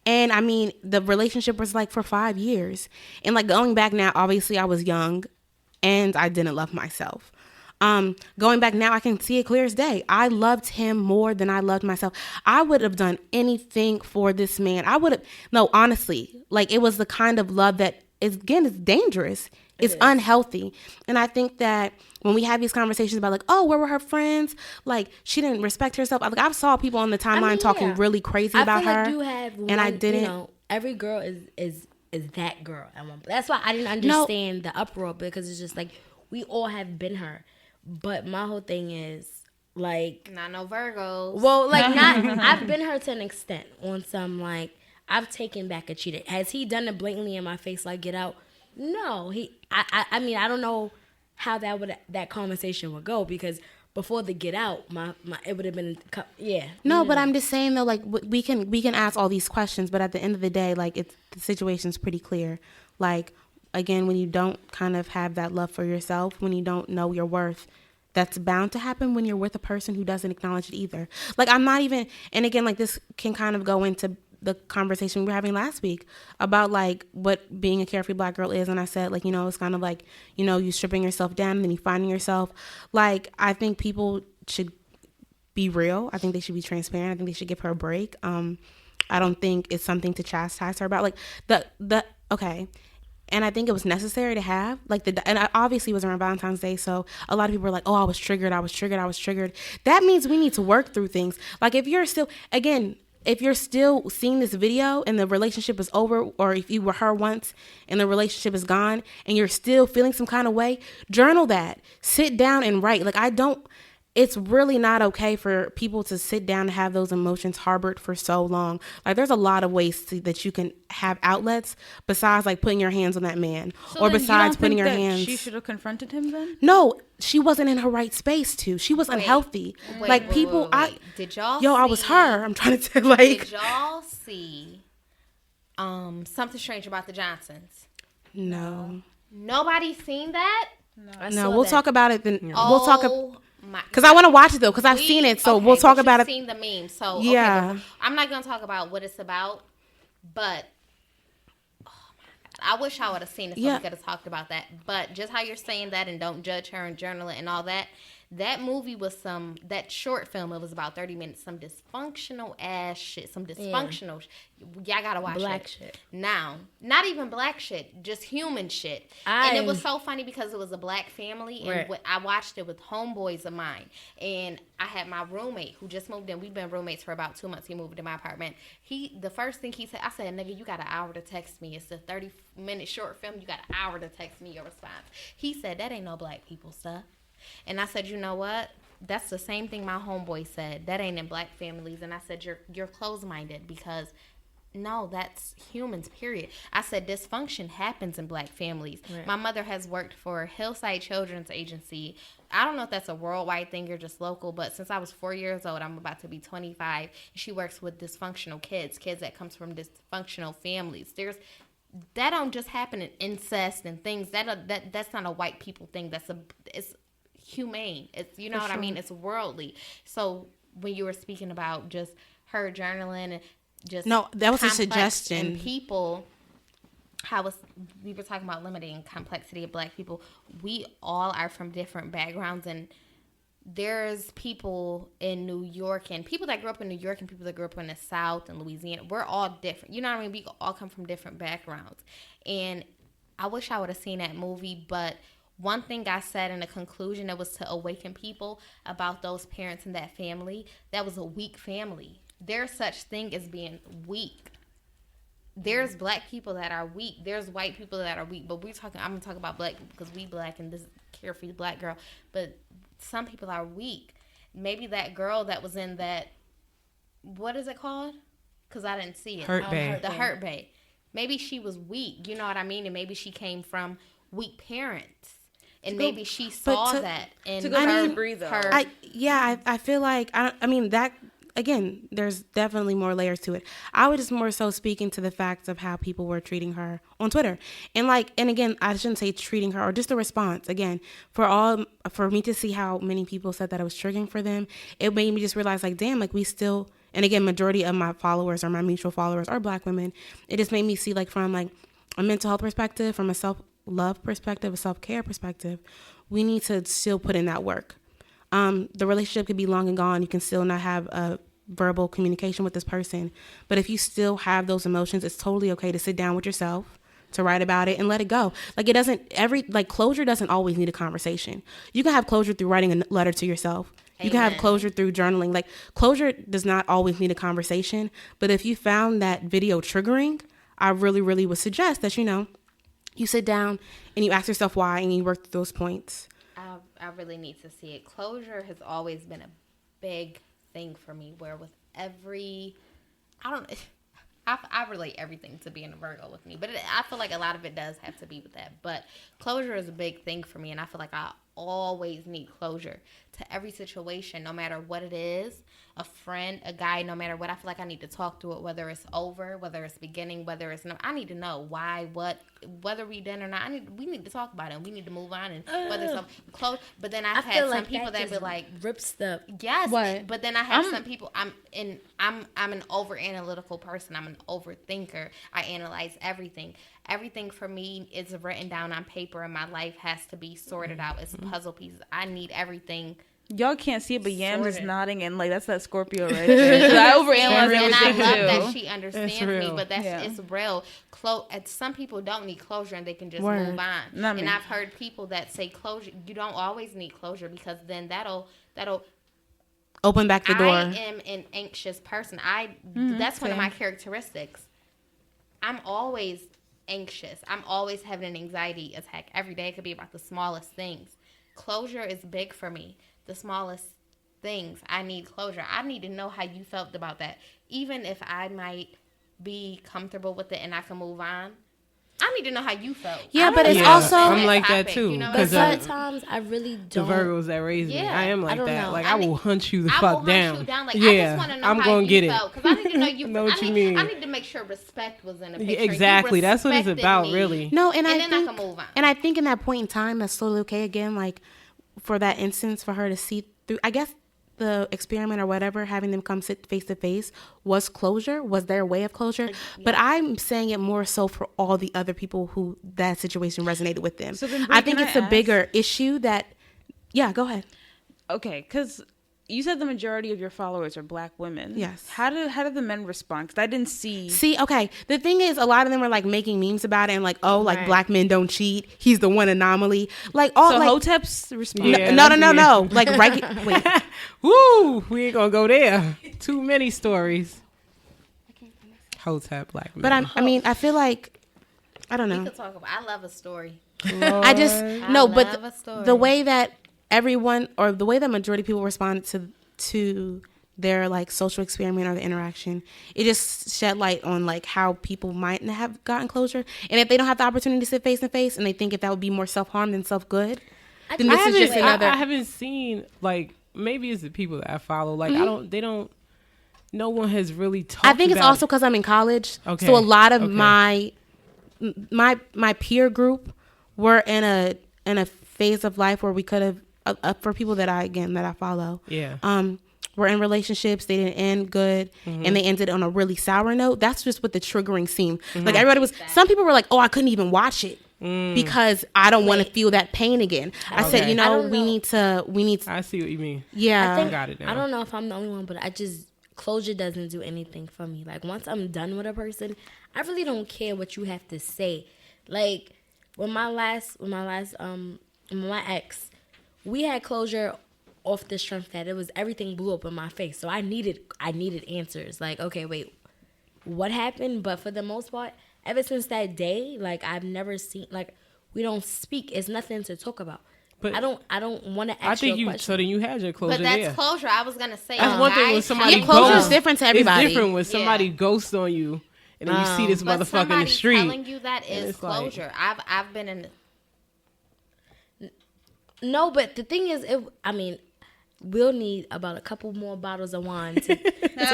and I mean, the relationship was like for 5 years, and like going back now, obviously I was young, and I didn't love myself. Going back now, I can see it clear as day. I loved him more than I loved myself. I would have done anything for this man. I would have. No, honestly, like it was the kind of love that is dangerous. It's unhealthy. And I think that when we have these conversations about like, oh, where were her friends? Like she didn't respect herself. Like I saw people on the timeline talking really crazy about her. Like you have and I didn't. You know, every girl is that girl at one point. That's why I didn't understand the uproar, because it's just like we all have been her. But my whole thing is like, not no Virgos. Well, like not. I've been her to an extent on some like I've taken back a cheater. Has he done it blatantly in my face like get out? No, I mean, I don't know how that conversation would go, because before the get out, my it would have been No, but I'm just saying though, like we can ask all these questions, but at the end of the day, like the situation's pretty clear. Like again, when you don't kind of have that love for yourself, when you don't know your worth, that's bound to happen when you're with a person who doesn't acknowledge it either. Like I'm not even, and again, like this can kind of go into the conversation we were having last week about like what being a carefree black girl is. And I said, like, you know, it's kind of like, you know, you stripping yourself down and then you finding yourself. Like, I think people should be real. I think they should be transparent. I think they should give her a break. I don't think it's something to chastise her about. Like okay. And I think it was necessary to have like and I obviously was around Valentine's Day. So a lot of people were like, oh, I was triggered. That means we need to work through things. Like if you're still seeing this video and the relationship is over, or if you were her once and the relationship is gone and you're still feeling some kind of way, journal that. Sit down and write. Like it's really not okay for people to sit down and have those emotions harbored for so long. Like there's a lot of ways that you can have outlets besides like putting your hands on that man, or besides putting your hands. She should have confronted him then? No, she wasn't in her right space to. She was unhealthy. Like people, did y'all? Yo, I was her. I'm trying to tell. Like, did y'all see Something Strange About the Johnsons? No. Nobody seen that? No, we'll talk about it then. Oh, we'll talk. Because I want to watch it though, because I've seen it, so we'll talk about it. Seen the meme, so yeah. Okay, I'm not gonna talk about what it's about, but oh my God, I wish I would have seen it so we could have talked about that. But just how you're saying that and don't judge her and journal it and all that. That movie was that short film, it was about 30 minutes, some dysfunctional ass shit, y'all gotta watch black it. Shit. Now, not even black shit, just human shit. And it was so funny because it was a black family, and I watched it with homeboys of mine. And I had my roommate who just moved in. We've been roommates for about 2 months. He moved into my apartment. The first thing he said, I said, nigga, you got an hour to text me. It's a 30-minute short film. You got an hour to text me your response. He said, that ain't no black people stuff. And I said, you know what? That's the same thing my homeboy said. That ain't in black families. And I said, you're closed-minded, because no, that's humans, period. I said dysfunction happens in Black families. Right. My mother has worked for Hillside Children's Agency. I don't know if that's a worldwide thing or just local, but since I was 4 years old, I'm about to be 25. She works with dysfunctional kids that comes from dysfunctional families. That don't just happen in incest and things. That's not a white people thing. It's humane. It's, you know what I mean? It's worldly. So when you were speaking about just her journaling and just No, that was a complex suggestion. and people, we were talking about limiting complexity of Black people. We all are from different backgrounds, and there's people in New York and people that grew up in New York and people that grew up in the South and Louisiana. We're all different. You know what I mean? We all come from different backgrounds. And I wish I would have seen that movie, but one thing I said in the conclusion, it was to awaken people about those parents and that family. That was a weak family. There's such thing as being weak. There's Black people that are weak. There's white people that are weak. But I'm going to talk about Black people because we Black and this is carefree Black girl. But some people are weak. Maybe that girl that was in that, what is it called? Because I didn't see it. Hurt Bay. The Hurt Bay. Maybe she was weak. You know what I mean? And maybe she came from weak parents. And maybe she saw that. And to go to breathe, though. I feel like, that, again, there's definitely more layers to it. I was just more so speaking to the facts of how people were treating her on Twitter. And again, I shouldn't say treating her, or just the response. Again, for me to see how many people said that it was triggering for them, it made me just realize, damn, we still, and again, majority of my followers or my mutual followers are Black women. It just made me see, from a mental health perspective, from a self-love perspective, a self-care perspective, we need to still put in that work. The relationship could be long and gone. You can still not have a verbal communication with this person. But if you still have those emotions, it's totally okay to sit down with yourself, to write about it and let it go. Closure doesn't always need a conversation. You can have closure through writing a letter to yourself. You can have closure through journaling. Closure does not always need a conversation. But if you found that video triggering, I really, really would suggest that, you sit down and you ask yourself why and you work through those points. I really need to see it. Closure has always been a big thing for me, where with every, I relate everything to being a Virgo with me, but I feel like a lot of it does have to be with that. But closure is a big thing for me, and I feel like I always need closure to every situation, no matter what it is. A friend, a guy, no matter what, I feel like I need to talk through it, whether it's over, whether it's beginning, whether it's no. I need to know why, what, whether we done or not. We need to talk about it, and we need to move on, and whether it's close. But then I've had some people that be like, rips the yes. What? But then I have some people. I'm an over analytical person. I'm an overthinker. I analyze everything. Everything for me is written down on paper, and my life has to be sorted out. It's puzzle pieces. I need everything. Y'all can't see it, but Yams is nodding, and that's that Scorpio right there. So I overanalyze everything and I love too. that she understands me, but it's real. Some people don't need closure, and they can just move on. And I've heard people that say closure. You don't always need closure, because then that'll open back the door. I am an anxious person. That's one of my characteristics. I'm always anxious. I'm always having an anxiety attack every day. It could be about the smallest things. Closure is big for me. The smallest things, I need closure. I need to know how you felt about that. Even if I might be comfortable with it and I can move on, I need to know how you felt. Yeah, but it's also, I'm like that too. You know, but sometimes I really don't. The Virgos that raised me, I am like that. Know. I will hunt you the fuck down. I just want to know how you felt, because I need to know you. Know what you mean. I need to make sure respect was in the picture. Exactly, that's what it's about, really. No, and then I can move on. And I think in that point in time, that's totally okay. Again, for that instance, for her to see through, I guess the experiment or whatever, having them come sit face to face was closure, was their way of closure. Yeah. But I'm saying it more so for all the other people who that situation resonated with them. So then, I think it's a bigger issue that, go ahead. Okay, because you said the majority of your followers are Black women. Yes. How did the men respond? Because I didn't see. See, okay. The thing is, a lot of them were making memes about it and right. Black men don't cheat. He's the one anomaly. Hotep's response. No. Wait. Woo! We ain't gonna go there. Too many stories. Hotep Black men. But I feel like, I don't know. We could talk about. I love a story. I the way that everyone, or the way that majority of people responded to their like social experiment or the interaction. It just shed light on like how people might have gotten closure, and if they don't have the opportunity to sit face to face, and they think if that would be more self-harm than self-good, then this is just another. I haven't seen, like, maybe it's the people that I follow. Like, no one has really talked. I think it's about also because I'm in college, okay. so a lot of my peer group were in a phase of life where we could have for people that I follow. Yeah. Were in relationships, they didn't end good, and they ended on a really sour note. That's just what the triggering seemed. Like everybody was. Some people were like, "Oh, I couldn't even watch it because I don't want to feel that pain again." I said, "You know, we need to." I see what you mean. Yeah, I got it now. I don't know if I'm the only one, but closure doesn't do anything for me. Like once I'm done with a person, I really don't care what you have to say. Like with my ex, we had closure off the strength that it was everything blew up in my face. So I needed answers. Like, okay, wait, what happened? But for the most part, ever since that day, like I've never seen, like we don't speak. It's nothing to talk about. But I don't want to ask you a question. So then you had your closure. But that's there. closure. I was gonna say. That's one thing when somebody your closure is different to everybody. It's different when somebody ghosts on you, and then you see this motherfucker in the street. Telling you that is closure. Like, I've been in. No, but the thing is, we'll need about a couple more bottles of wine to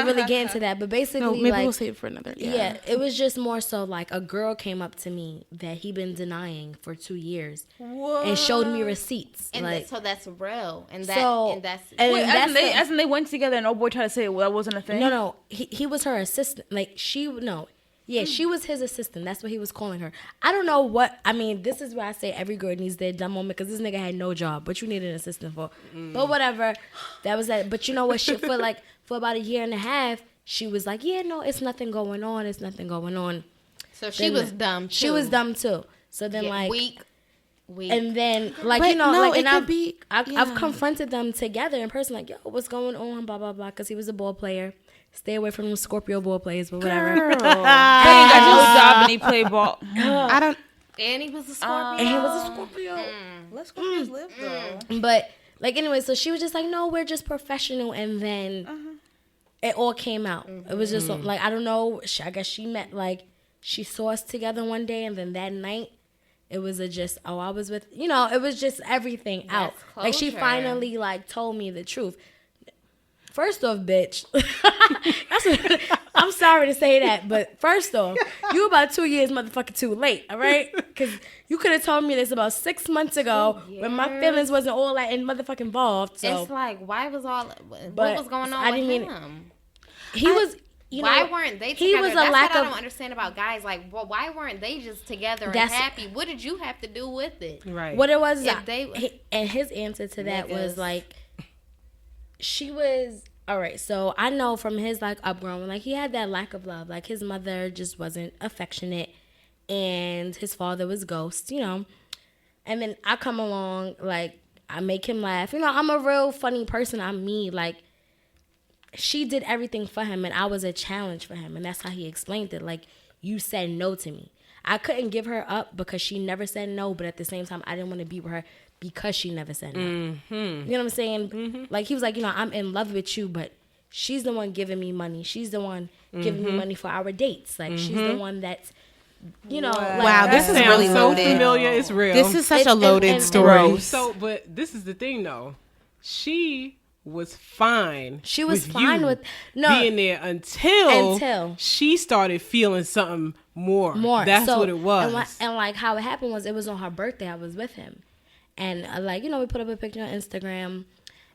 really get into that. But basically, maybe we'll save it for another. Yeah, it was just more so like a girl came up to me that he'd been denying for 2 years and showed me receipts. And like, so that's real. And that's as in they went together and old boy tried to say that wasn't a thing. No, he was her assistant. Like she was his assistant. That's what he was calling her. I don't know what. I mean, this is why I say every girl needs their dumb moment because this nigga had no job. But you need an assistant for. But whatever. That was that. But you know what? For about a year and a half, she was like, yeah, no, it's nothing going on. It's nothing going on. So she was dumb too. She was dumb too. So then weak. And then I've confronted them together in person. Like, yo, what's going on? Blah blah blah. Because he was a ball player. Stay away from them Scorpio ball players, but whatever. He ain't got no job and he play ball. And he was a Scorpio. Let Scorpios live though. But like anyway, so she was just like, no, we're just professional, and then it all came out. It was just like I don't know. I guess she met she saw us together one day, and then that night it was I was with it was just everything out. Like she finally told me the truth. First off, bitch, I'm sorry to say that, but first off, you about 2 years motherfucking too late, all right? Because you could have told me this about 6 months ago when my feelings wasn't all that motherfucking involved. So. It's like, why was what was going on with him? Why weren't they together? He was That's what I don't understand about guys. Like, well, why weren't they just together and happy? What did you have to do with it? Right. What it was, and his answer to that was like, she was all right. So I know from his upbringing, he had that lack of love. Like his mother just wasn't affectionate, and his father was ghost. And then I come along, I make him laugh. I'm a real funny person. I'm me. She did everything for him, and I was a challenge for him, and that's how he explained it. You said no to me. I couldn't give her up because she never said no, but at the same time, I didn't want to be with her because she never said no. Mm-hmm. You know what I'm saying? Mm-hmm. He was like, I'm in love with you, but she's the one giving me money. She's the one giving me money for our dates. She's the one that's, wow, this is really loaded. So familiar. It's real. This is such a loaded story. But this is the thing, though. She was fine. She was fine with being there until she started feeling something more. That's what it was. And how it happened was it was on her birthday. I was with him, and we put up a picture on Instagram,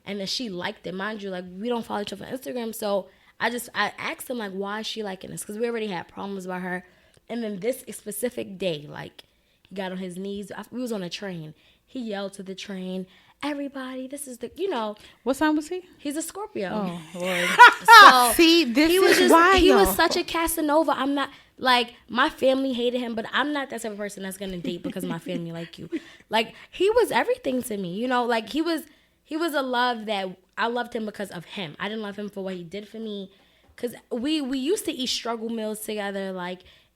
and then she liked it. Mind you, we don't follow each other on Instagram, so I asked him why is she liking this, because we already had problems with her, and then this specific day, he got on his knees. We was on a train. He yelled to the train, everybody, this is what sign was he? He's a Scorpio. Oh Lord. So see, this he was is why he was such a Casanova. I'm not my family hated him, but I'm not that type of person that's gonna date because my family like you. He was everything to me. He was a love that I loved him because of him. I didn't love him for what he did for me, because we used to eat struggle meals together.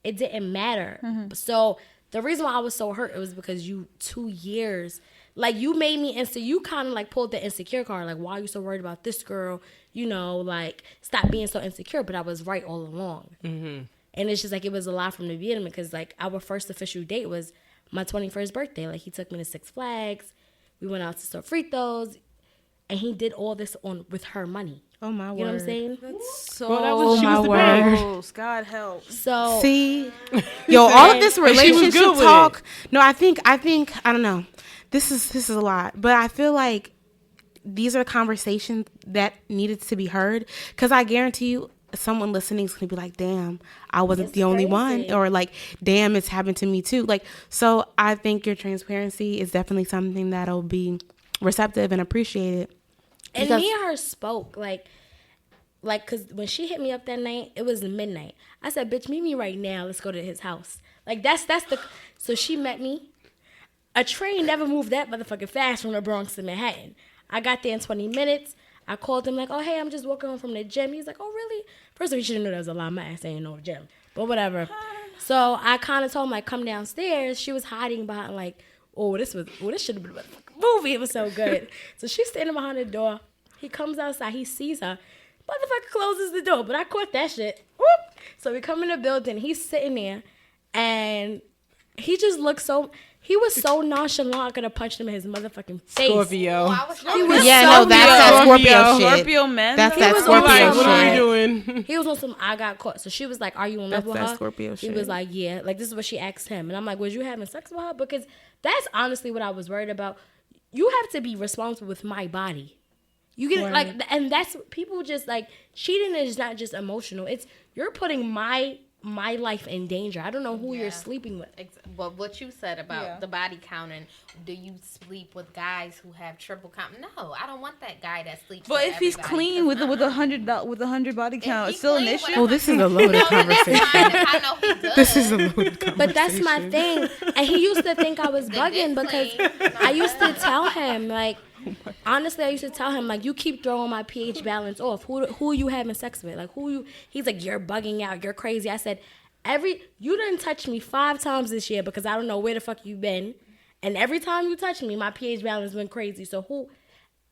It didn't matter. Mm-hmm. So the reason why I was so hurt, it was because you 2 years, like, you made me insecure. You kind of, like, pulled the insecure card. Like, why are you so worried about this girl? You know, like, stop being so insecure. But I was right all along. Mm-hmm. And it's just, like, it was a lot from the beginning because, like, our first official date was my 21st birthday. Like, he took me to Six Flags. We went out to Sofritos. And he did all this with her money. Oh, my word. You know what I'm saying? That's so word. God help. So see, yo, all of this relationship talk. No, I think I don't know. This is a lot, but I feel like these are conversations that needed to be heard. Because I guarantee you, someone listening is gonna be like, "Damn, I wasn't the only one," or like, "Damn, it's happened to me too." Like, so I think your transparency is definitely something that'll be receptive and appreciated. And me and her spoke, like, because when she hit me up that night, it was midnight. I said, bitch, meet me right now. Let's go to his house. Like, that's the, so she met me. A train never moved that motherfucking fast from the Bronx to Manhattan. I got there in 20 minutes. I called him like, oh, hey, I'm just walking home from the gym. He's like, oh, really? First of all, you should have known there was a lot of my ass ain't no gym. But whatever. So I kind of told him, like, come downstairs. She was hiding behind, like, this should have been a movie. It was so good. So she's standing behind the door. He comes outside. He sees her. Motherfucker closes the door. But I caught that shit. Whoop. So we come in the building. He's sitting there. And he just looked so... He was so nonchalant, I could have punched him in his motherfucking face. Scorpio. That's that Scorpio shit. Scorpio man. That's He that was Scorpio on shit. some, What are we doing? He was on some, I got caught. So she was like, are you in love with that her? Scorpio He shit. was like, yeah. Like, this is what she asked him. And I'm like, was you having sex with her? Because that's honestly what I was worried about. You have to be responsible with my body. You get like, and that's, people just like, cheating is not just emotional. It's, you're putting my life in danger. I don't know who you're sleeping with. Well, what you said about the body count and do you sleep with guys who have triple count? No, I don't want that guy that sleeps. But with if he's everybody, clean with a 100 body count, it's still an issue. Oh, this is a loaded conversation. I know he does. This is a loaded conversation. But that's my thing. And he used to think I was bugging because I used to tell him, like, honestly, I used to tell him, like, you keep throwing my pH balance off. Who are you having sex with? Like, he's like, you're bugging out. You're crazy. I said, you done touched me 5 times this year because I don't know where the fuck you been. And every time you touch me, my pH balance went crazy. So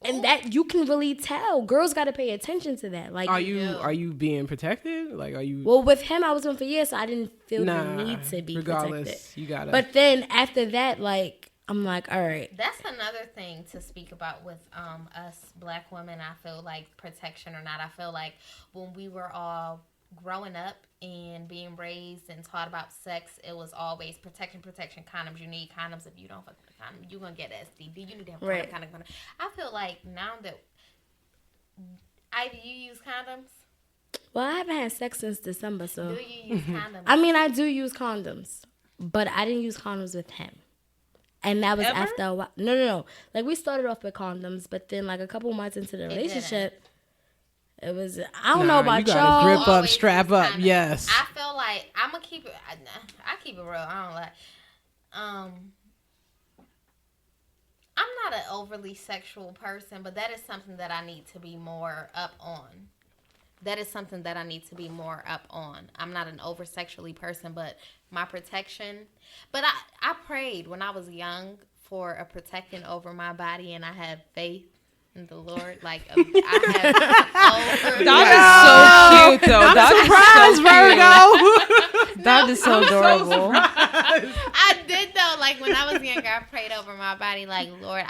and that you can really tell. Girls got to pay attention to that. Like, are you being protected? Like, are you? Well, with him, I was with him for years, so I didn't feel the need to be regardless, protected. You gotta. But then after that, like, I'm like, all right. That's another thing to speak about with us black women. I feel like protection or not. I feel like when we were all growing up and being raised and taught about sex, it was always protection, condoms. You need condoms. If you don't fuck with a condom, you're going to get STD. You need to have a condom. I feel like now that you use condoms? Well, I haven't had sex since December, so. Do you use condoms? I mean, I do use condoms, but I didn't use condoms with him. And that was after a while. No. Like, we started off with condoms, but then, like, a couple months into the relationship, it was, I don't know about you gotta y'all. grip up, strap up, yes. I feel like, I'm going to keep it, I keep it real. I don't like, I'm not an overly sexual person, but that is something that I need to be more up on. I'm not an over sexually person, but my protection. But I prayed when I was young for a protecting over my body, and I have faith in the Lord. Like, I have That is so cute, though. I'm surprised, Virgo. That is so adorable. I did though. Like, when I was younger, I prayed over my body. Like, Lord,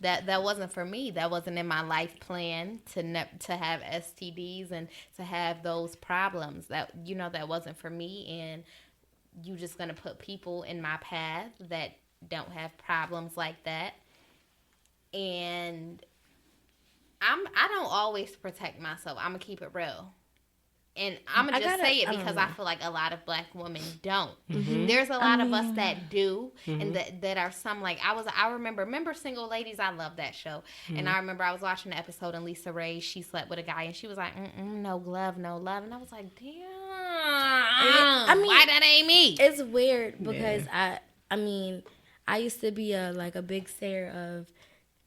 that wasn't for me. That wasn't in my life plan to have STDs and to have those problems. That wasn't for me. And you just gonna put people in my path that don't have problems like that. And I don't always protect myself. I'm gonna keep it real. And I'm going to just say it because I feel like a lot of black women don't. Mm-hmm. There's a lot of us that do, and that are some, like, I remember Single Ladies, I love that show. Mm-hmm. And I remember I was watching the episode and Lisa Ray, she slept with a guy, and she was like, no glove, no love. And I was like, damn, why that ain't me? It's weird because I used to be a big sayer of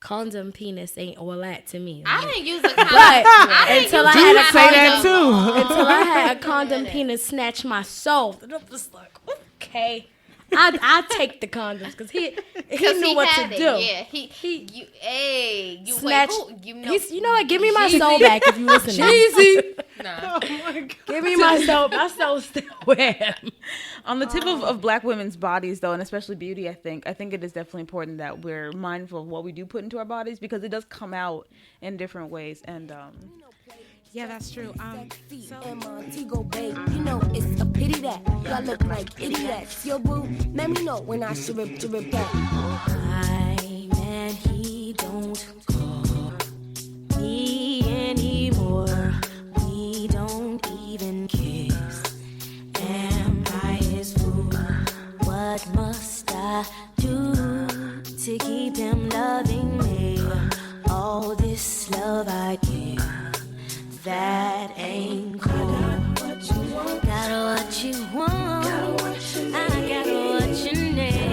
condom penis ain't all that to me. I didn't use a condom. But until I had a condom, until I had a condom penis snatch my soul, and I'm just like, okay, I take the condoms because he knew what to do. Yeah, you Snatch. wait, You know what? Give me my soul back if you listen. Cheesy. Nah. Oh my God. Give me my soul. My soul's still with him. On the tip of Black women's bodies, though, and especially beauty, I think it is definitely important that we're mindful of what we do put into our bodies because it does come out in different ways. And Yeah, that's true. And Montego Bay, you know it's a pity that y'all look like idiots. Yo, boo, let me know when I should rip that. My man, he don't call me anymore. We don't even kiss. Am I his fool? What must I do to keep him loving me? All this love I give. That ain't cool. Got what you want. I got what you need.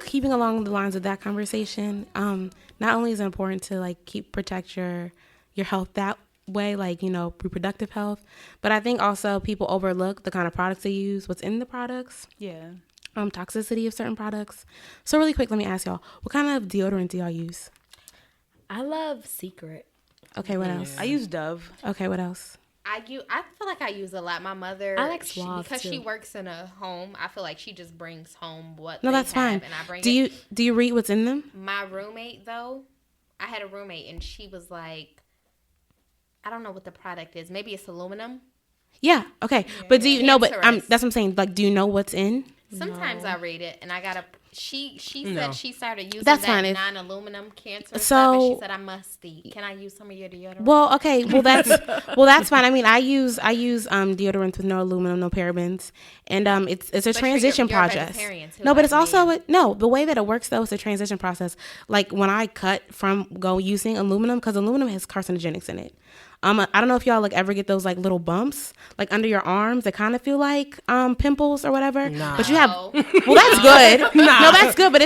Keeping along the lines of that conversation, not only is it important to like protect your health that way, like, you know, reproductive health, but I think also people overlook the kind of products they use, what's in the products. yeah. Toxicity of certain products. So really quick, let me ask y'all, what kind of deodorant do y'all use? I love Secret. Okay, what else? I use Dove. Okay, what else? I feel like I use a lot. My mother, I like Suave, because she too. works in a home. I feel like she just brings home what. No, they that's have, fine. And I bring Do you read what's in them? My roommate, though, I had a roommate, and she was like, I don't know what the product is. Maybe it's aluminum. Yeah. Okay. But do you know? But Cancerous. that's what I'm saying. Like, do you know what's in? Sometimes I read it, and I gotta. She No. said she started using That's that fine. non-aluminum cancer So- stuff, and she said I must eat. Can I use some of your deodorant? Well, okay. Well, that's fine. I mean, I use deodorants with no aluminum, no parabens, and it's a But transition you're a process. vegetarian too, No, but it's like also me. the way that it works though. It's a transition process. Like when I cut from using aluminum, because aluminum has carcinogenics in it. I don't know if y'all like ever get those like little bumps like under your arms that kind of feel like pimples or whatever. Nah. But you have No. well, that's good. No, that's good. But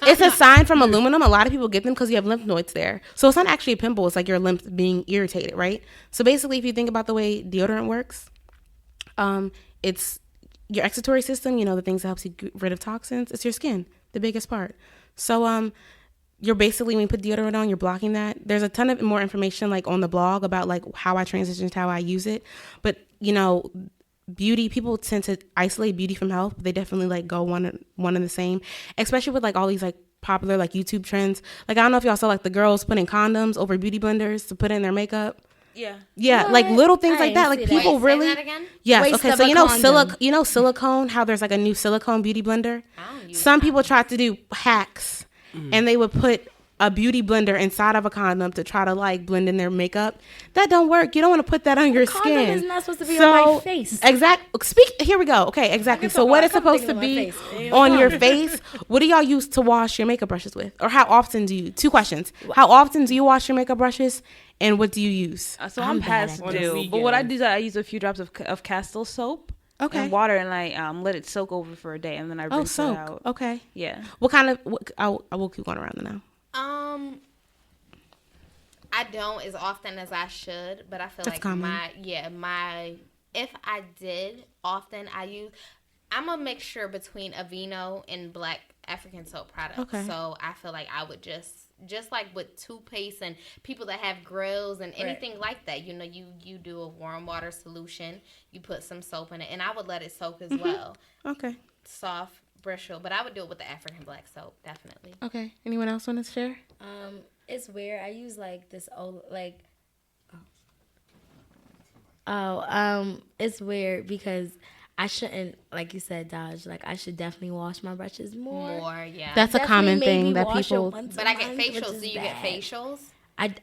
it's a sign from aluminum. A lot of people get them because you have lymph nodes there. So it's not actually a pimple. It's like your lymph being irritated, right? So basically, if you think about the way deodorant works, it's your excretory system. You know, the things that helps you get rid of toxins. It's your skin, the biggest part. So you're basically, when you put deodorant on, you're blocking that. There's a ton of more information like on the blog about like how I transitioned to how I use it. But you know, beauty, people tend to isolate beauty from health. But they definitely like go one and the same, especially with like all these like popular like YouTube trends. Like I don't know if y'all saw like the girls putting condoms over beauty blenders to put in their makeup. Yeah, What? like little things I like that. didn't Like see that. people Wait, say really. that again? Yes. Waste Okay. of So a you know condom. silicone. How there's like a new silicone beauty blender. I don't use Some people try to do hacks, and they would put a beauty blender inside of a condom to try to like blend in their makeup. That don't work. You don't want to put that on your condom skin. is not supposed to be on my face. Here we go. Okay, exactly. So what is supposed to be on your face? What do y'all use to wash your makeup brushes with? Or how often do you? 2 questions. How often do you wash your makeup brushes? And what do you use? So I'm I'm bad past at this. due. But what I do is I use a few drops of Castile soap Okay. and water, and I let it soak over for a day, and then I rinse it soak. out. Okay. Yeah. What kind of? I will keep going around now. I don't as often as I should, but I feel That's like common. if I did often, I'm a mixture between Aveeno and black African soap products. Okay. So I feel like I would just like with toothpaste and people that have grills and anything like that, you know, you do a warm water solution, you put some soap in it, and I would let it soak as well. Okay. Soft, bristle, but I would do it with the African black soap, definitely. Okay. Anyone else want to share? It's weird. I use like this old like. It's weird because I shouldn't, like you said, Dodge. Like I should definitely wash my brushes more. More, yeah. That's a common Definitely thing maybe that wash it people. once But a I get month, which facials. is Do you bad. get facials?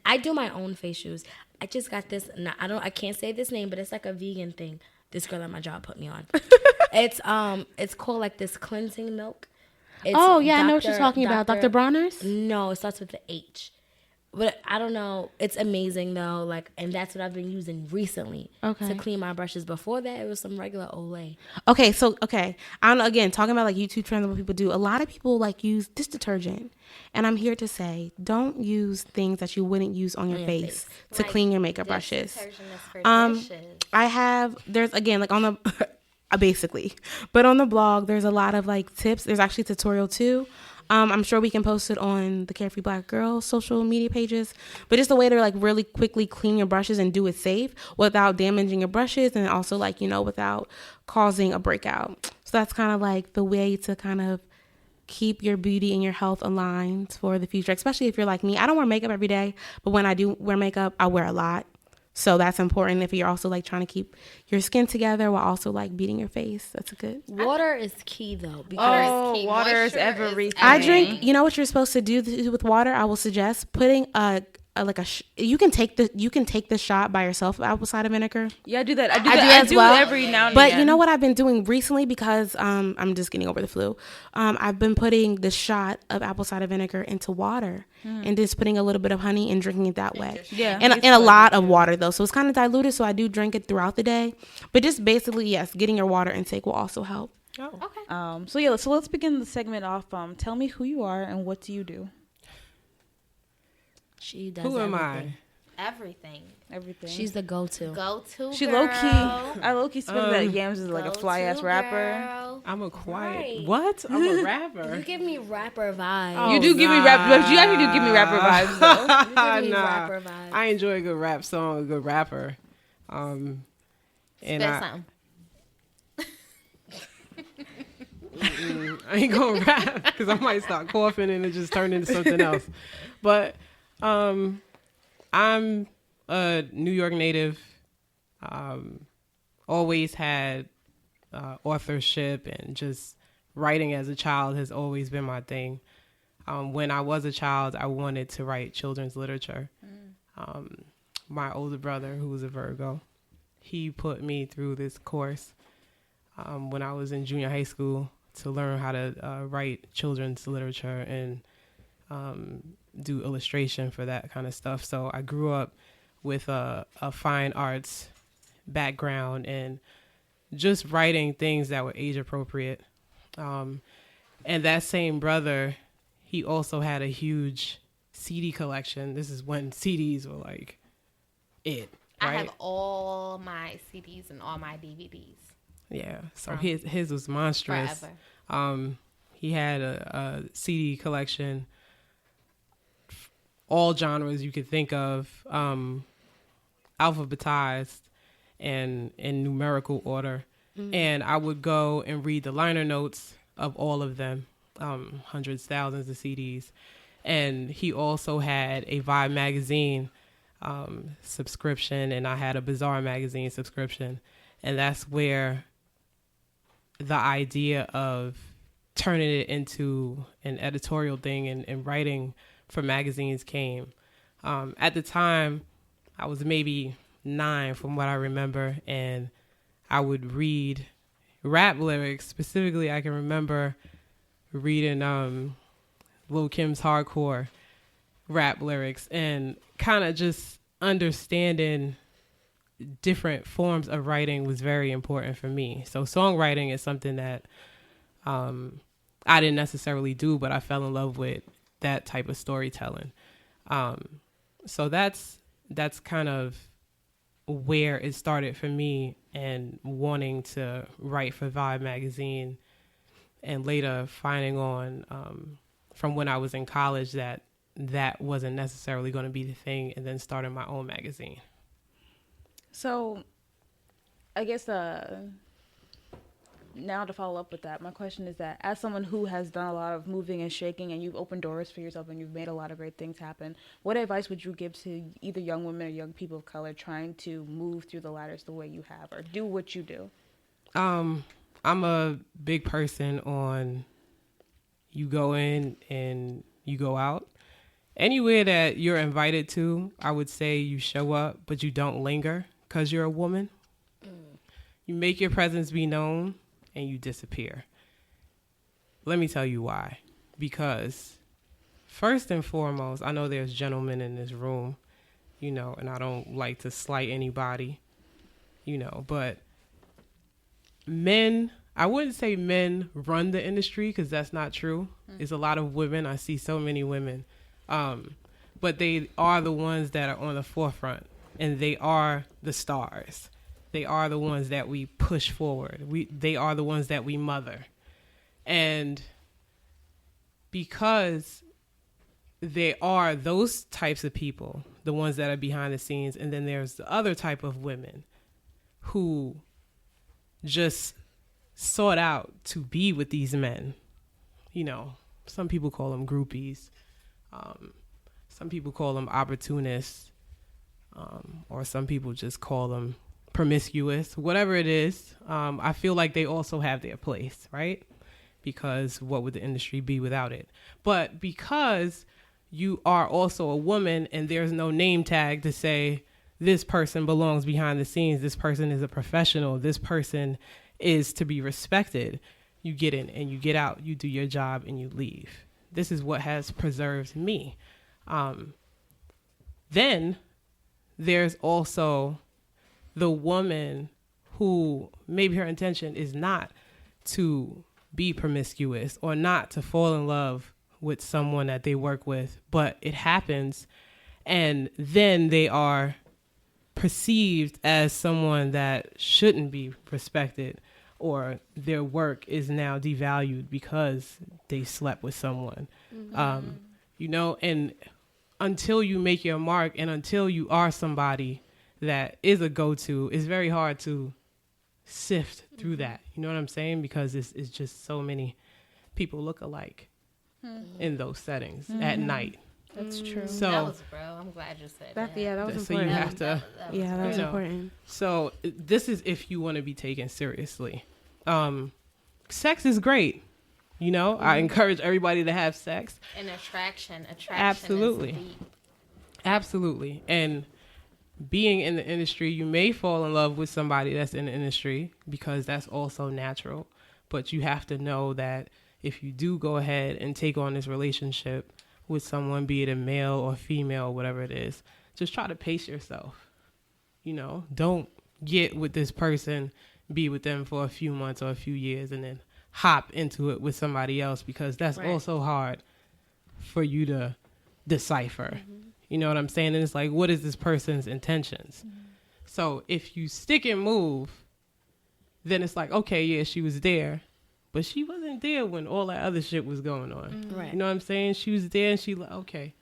I do my own facials. I just got this. I can't say this name, but it's like a vegan thing. This girl at my job put me on. It's called like this cleansing milk. It's Oh yeah, I know what you're talking about. Dr. Bronner's. No, it starts with the H. But I don't know. It's amazing though. Like, and that's what I've been using recently Okay. to clean my brushes. Before that, it was some regular Olay. Okay, so I don't know. Again, talking about like YouTube trends and what people do. A lot of people like use dish detergent, and I'm here to say, don't use things that you wouldn't use on your face to Like clean your makeup dish brushes. detergent is for dishes. There's again like on the. basically. But on the blog, there's a lot of like tips. There's actually a tutorial too. I'm sure we can post it on the Carefree Black Girl social media pages, but just a way to like really quickly clean your brushes and do it safe without damaging your brushes, and also like, you know, without causing a breakout. So that's kind of like the way to kind of keep your beauty and your health aligned for the future, especially if you're like me. I don't wear makeup every day, but when I do wear makeup, I wear a lot. So that's important if you're also like trying to keep your skin together while also like beating your face. That's a good. Water is key though. Because Water is everything. I drink. You know what you're supposed to do with water? I will suggest putting you can take the shot by yourself of apple cider vinegar. Yeah, I do that. I do as well. Every now and but again. You know what I've been doing recently, because I'm just getting over the flu. I've been putting the shot of apple cider vinegar into water and just putting a little bit of honey and drinking it that way. Yeah, and a lot of water though, so it's kind of diluted. So I do drink it throughout the day. But just basically, yes, getting your water intake will also help. Oh, okay. So let's begin the segment off. Tell me who you are and what do you do? She does. Who am everything. Everything. She's the go-to. She low key. I low key spent that Yams is like a fly ass rapper. I'm a quiet. Right. What? I'm a rapper. You give me rapper vibes. Oh, You do give me rap, but you actually do give me rapper vibes though. You give me rapper vibes. I enjoy a good rap song, a good rapper. And something. I ain't gonna rap because I might start coughing and it just turn into something else. But I'm a New York native. Always had authorship, and just writing as a child has always been my thing. When I was a child, I wanted to write children's literature. My older brother, who was a Virgo, he put me through this course when I was in junior high school to learn how to write children's literature and do illustration for that kind of stuff. So I grew up with a fine arts background and just writing things that were age appropriate. And that same brother, he also had a huge CD collection. This is when CDs were like it. Right? I have all my CDs and all my DVDs. Yeah, so his was monstrous. Forever. He had a CD collection, all genres you could think of, alphabetized and in numerical order. And I would go and read the liner notes of all of them, hundreds, thousands of CDs. And he also had a Vibe magazine subscription, and I had a Bazaar magazine subscription. And that's where the idea of turning it into an editorial thing and writing for magazines came. At the time, I was maybe 9 from what I remember, and I would read rap lyrics. Specifically, I can remember reading Lil' Kim's hardcore rap lyrics and kind of just understanding different forms of writing was very important for me. So songwriting is something that I didn't necessarily do, but I fell in love with that type of storytelling. So that's kind of where it started for me, and wanting to write for Vibe magazine, and later finding on from when I was in college that wasn't necessarily going to be the thing, and then starting my own magazine. So, I guess now to follow up with that, my question is that as someone who has done a lot of moving and shaking, and you've opened doors for yourself and you've made a lot of great things happen, what advice would you give to either young women or young people of color trying to move through the ladders the way you have, or do what you do? I'm a big person on you go in and you go out. Anywhere that you're invited to, I would say you show up, but you don't linger because you're a woman. You make your presence be known and you disappear. Let me tell you why. Because first and foremost, I know there's gentlemen in this room, and I don't like to slight anybody, but men, I wouldn't say men run the industry because that's not true. There's a lot of women. I see so many women. But they are the ones that are on the forefront, and they are the stars. They are the ones that we push forward. They are the ones that we mother. And because there are those types of people, the ones that are behind the scenes, and then there's the other type of women who just sought out to be with these men. You know, some people call them groupies. Some people call them opportunists. Or some people just call them promiscuous. Whatever it is, I feel like they also have their place, right? Because what would the industry be without it? But because you are also a woman and there's no name tag to say this person belongs behind the scenes, this person is a professional, this person is to be respected, you get in and you get out, you do your job and you leave. This is what has preserved me. Then there's also the woman who maybe her intention is not to be promiscuous or not to fall in love with someone that they work with, but it happens, and then they are perceived as someone that shouldn't be respected, or their work is now devalued because they slept with someone. You know, and until you make your mark and until you are somebody that is a go-to, it's very hard to sift through that. You know what I'm saying? Because it's just so many people look alike in those settings at night. That's true. So That was, bro. I'm glad you said that. Yeah, that was so important. you have to, That was you know. important. So this is if you want to be taken seriously. Sex is great. You know, I encourage everybody to have sex. And attraction Absolutely. is deep. Absolutely. And being in the industry, you may fall in love with somebody that's in the industry because that's also natural. But you have to know that if you do go ahead and take on this relationship with someone, be it a male or female, whatever it is, just try to pace yourself. You know, don't get with this person, be with them for a few months or a few years, and then hop into it with somebody else, because that's also hard for you to decipher. You know what I'm saying? And it's like, what is this person's intentions? So if you stick and move, then it's like, okay, yeah, she was there, but she wasn't there when all that other shit was going on. Right. You know what I'm saying? She was there and she like, okay,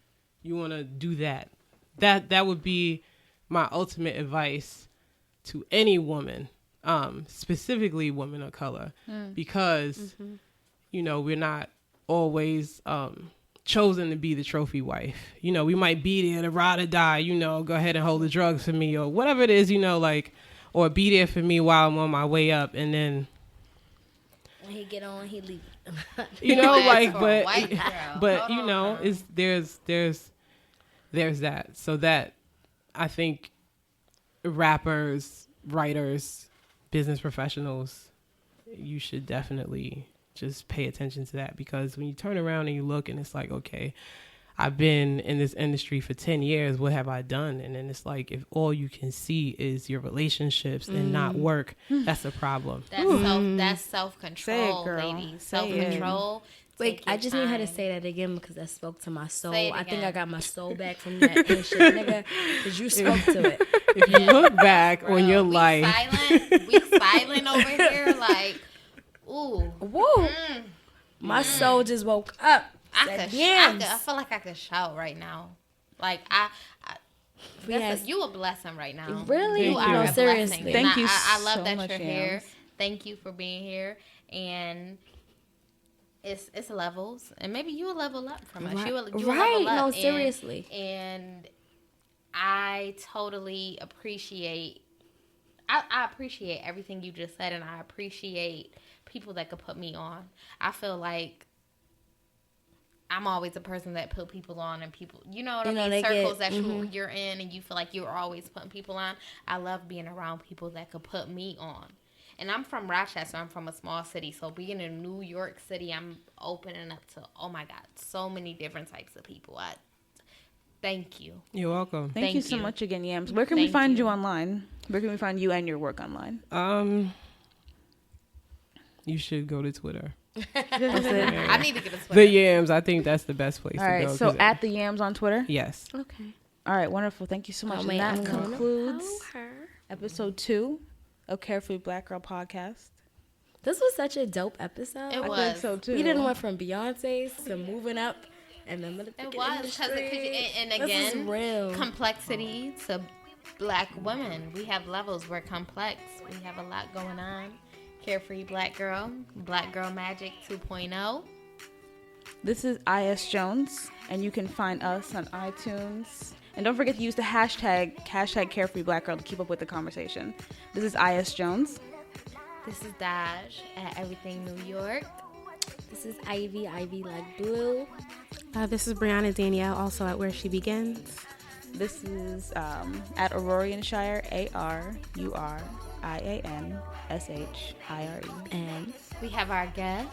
you want to do that. That would be my ultimate advice to any woman, specifically women of color, because, you know, we're not always chosen to be the trophy wife. You know, we might be there to ride or die, you know, go ahead and hold the drugs for me or whatever it is, you know, like, or be there for me while I'm on my way up, and then When he get on, he leave. you know, like, For a but white girl. but Hold you on, know, girl. is there's that. So that I think rappers, writers, business professionals, you should definitely just pay attention to that, because when you turn around and you look and it's like, okay, I've been in this industry for 10 years. What have I done? And then it's like, if all you can see is your relationships and not work, that's a problem. That's self-control, Say it, girl. ladies. Say it. Self-control. Wait, Take your I just need her to time. say that again because that spoke to my soul. Say it I think I again. got my soul back from that and shit, nigga, because you spoke to it. If you look back on your we life, Silent. We silent over here, like, ooh. Woo! My soul just woke up. I feel like I could shout right now. Like We had- you a blessing right now. Really? You Thank are you. a No, blessing. seriously. And Thank you I love so that much, you're here. Yams. Thank you for being here. And it's levels, and maybe you will level up from us. You will Right. level up. No, and- seriously. And I totally appreciate. I appreciate everything you just said, and I appreciate people that could put me on. I feel like I'm always a person that put people on, and people, you know what I mean? they Circles get- that you're in, and you feel like you're always putting people on. I love being around people that could put me on. And I'm from Rochester. I'm from a small city. So being in New York City, I'm opening up to, oh my God, so many different types of people. Thank you. you're welcome. Thank you Thank so you. much again, Yams. Where can we Thank find you. you online? Where can we find you and your work online? You should go to Twitter. That's it. I need to get a The sweater. Yams, I think that's the best place All to right. go. So 'cause at the Yams on Twitter. yes. Okay. All right. Wonderful. Thank you so much. Oh, And wait, that I'm gonna concludes follow her. episode 2 of Carefree Black Girl Podcast. This was such a dope episode. It I was. think so too. We didn't went from Beyonce's to moving up and then It was because and This is again, real. complexity to Black women. We have levels. We're complex. We have a lot going on. Carefree Black Girl Magic 2.0. This is IS Jones, and you can find us on iTunes. And don't forget to use the hashtag Carefree Black Girl to keep up with the conversation. This is IS Jones. This is Daj at Everything New York. This is Ivy like blue. This is Breanna Danielle, also at Where She Begins. This is at Aurorianshire, ARURIANSHIRE. And We have our guest.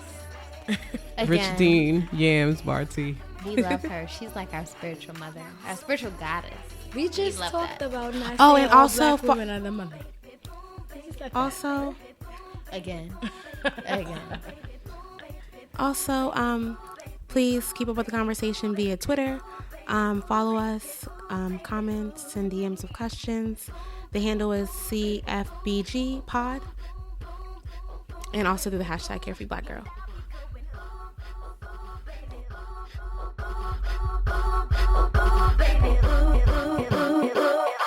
Again, Richardine Yams Bartee. we love her. She's like our spiritual mother, our spiritual goddess. we just love talked that. about not Oh, saying and all also black for- women are the money. We just said that. Also, Again. please keep up with the conversation via Twitter. Follow us, comments and DMs of questions. The handle is CFBG Pod. And also through the hashtag Carefree Black Girl.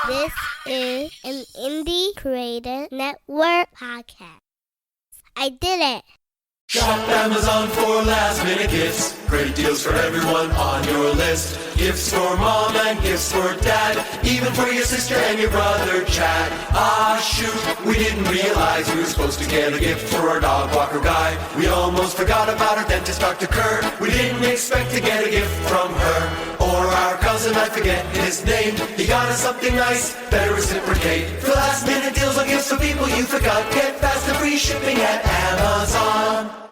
This is an Indie Creator Network podcast. I did it. Shop Amazon for last minute gifts. Great deals for everyone on your list. Gifts for mom and gifts for dad. Even for your sister and your brother Chad. Ah shoot, we didn't realize we were supposed to get a gift for our dog walker guy. We almost forgot about our dentist Dr. Kerr. We didn't expect to get a gift from her. Or our cousin, I forget his name. He got us something nice, better reciprocate. For last minute deals on gifts for people you forgot. Get fast and free shipping at Amazon.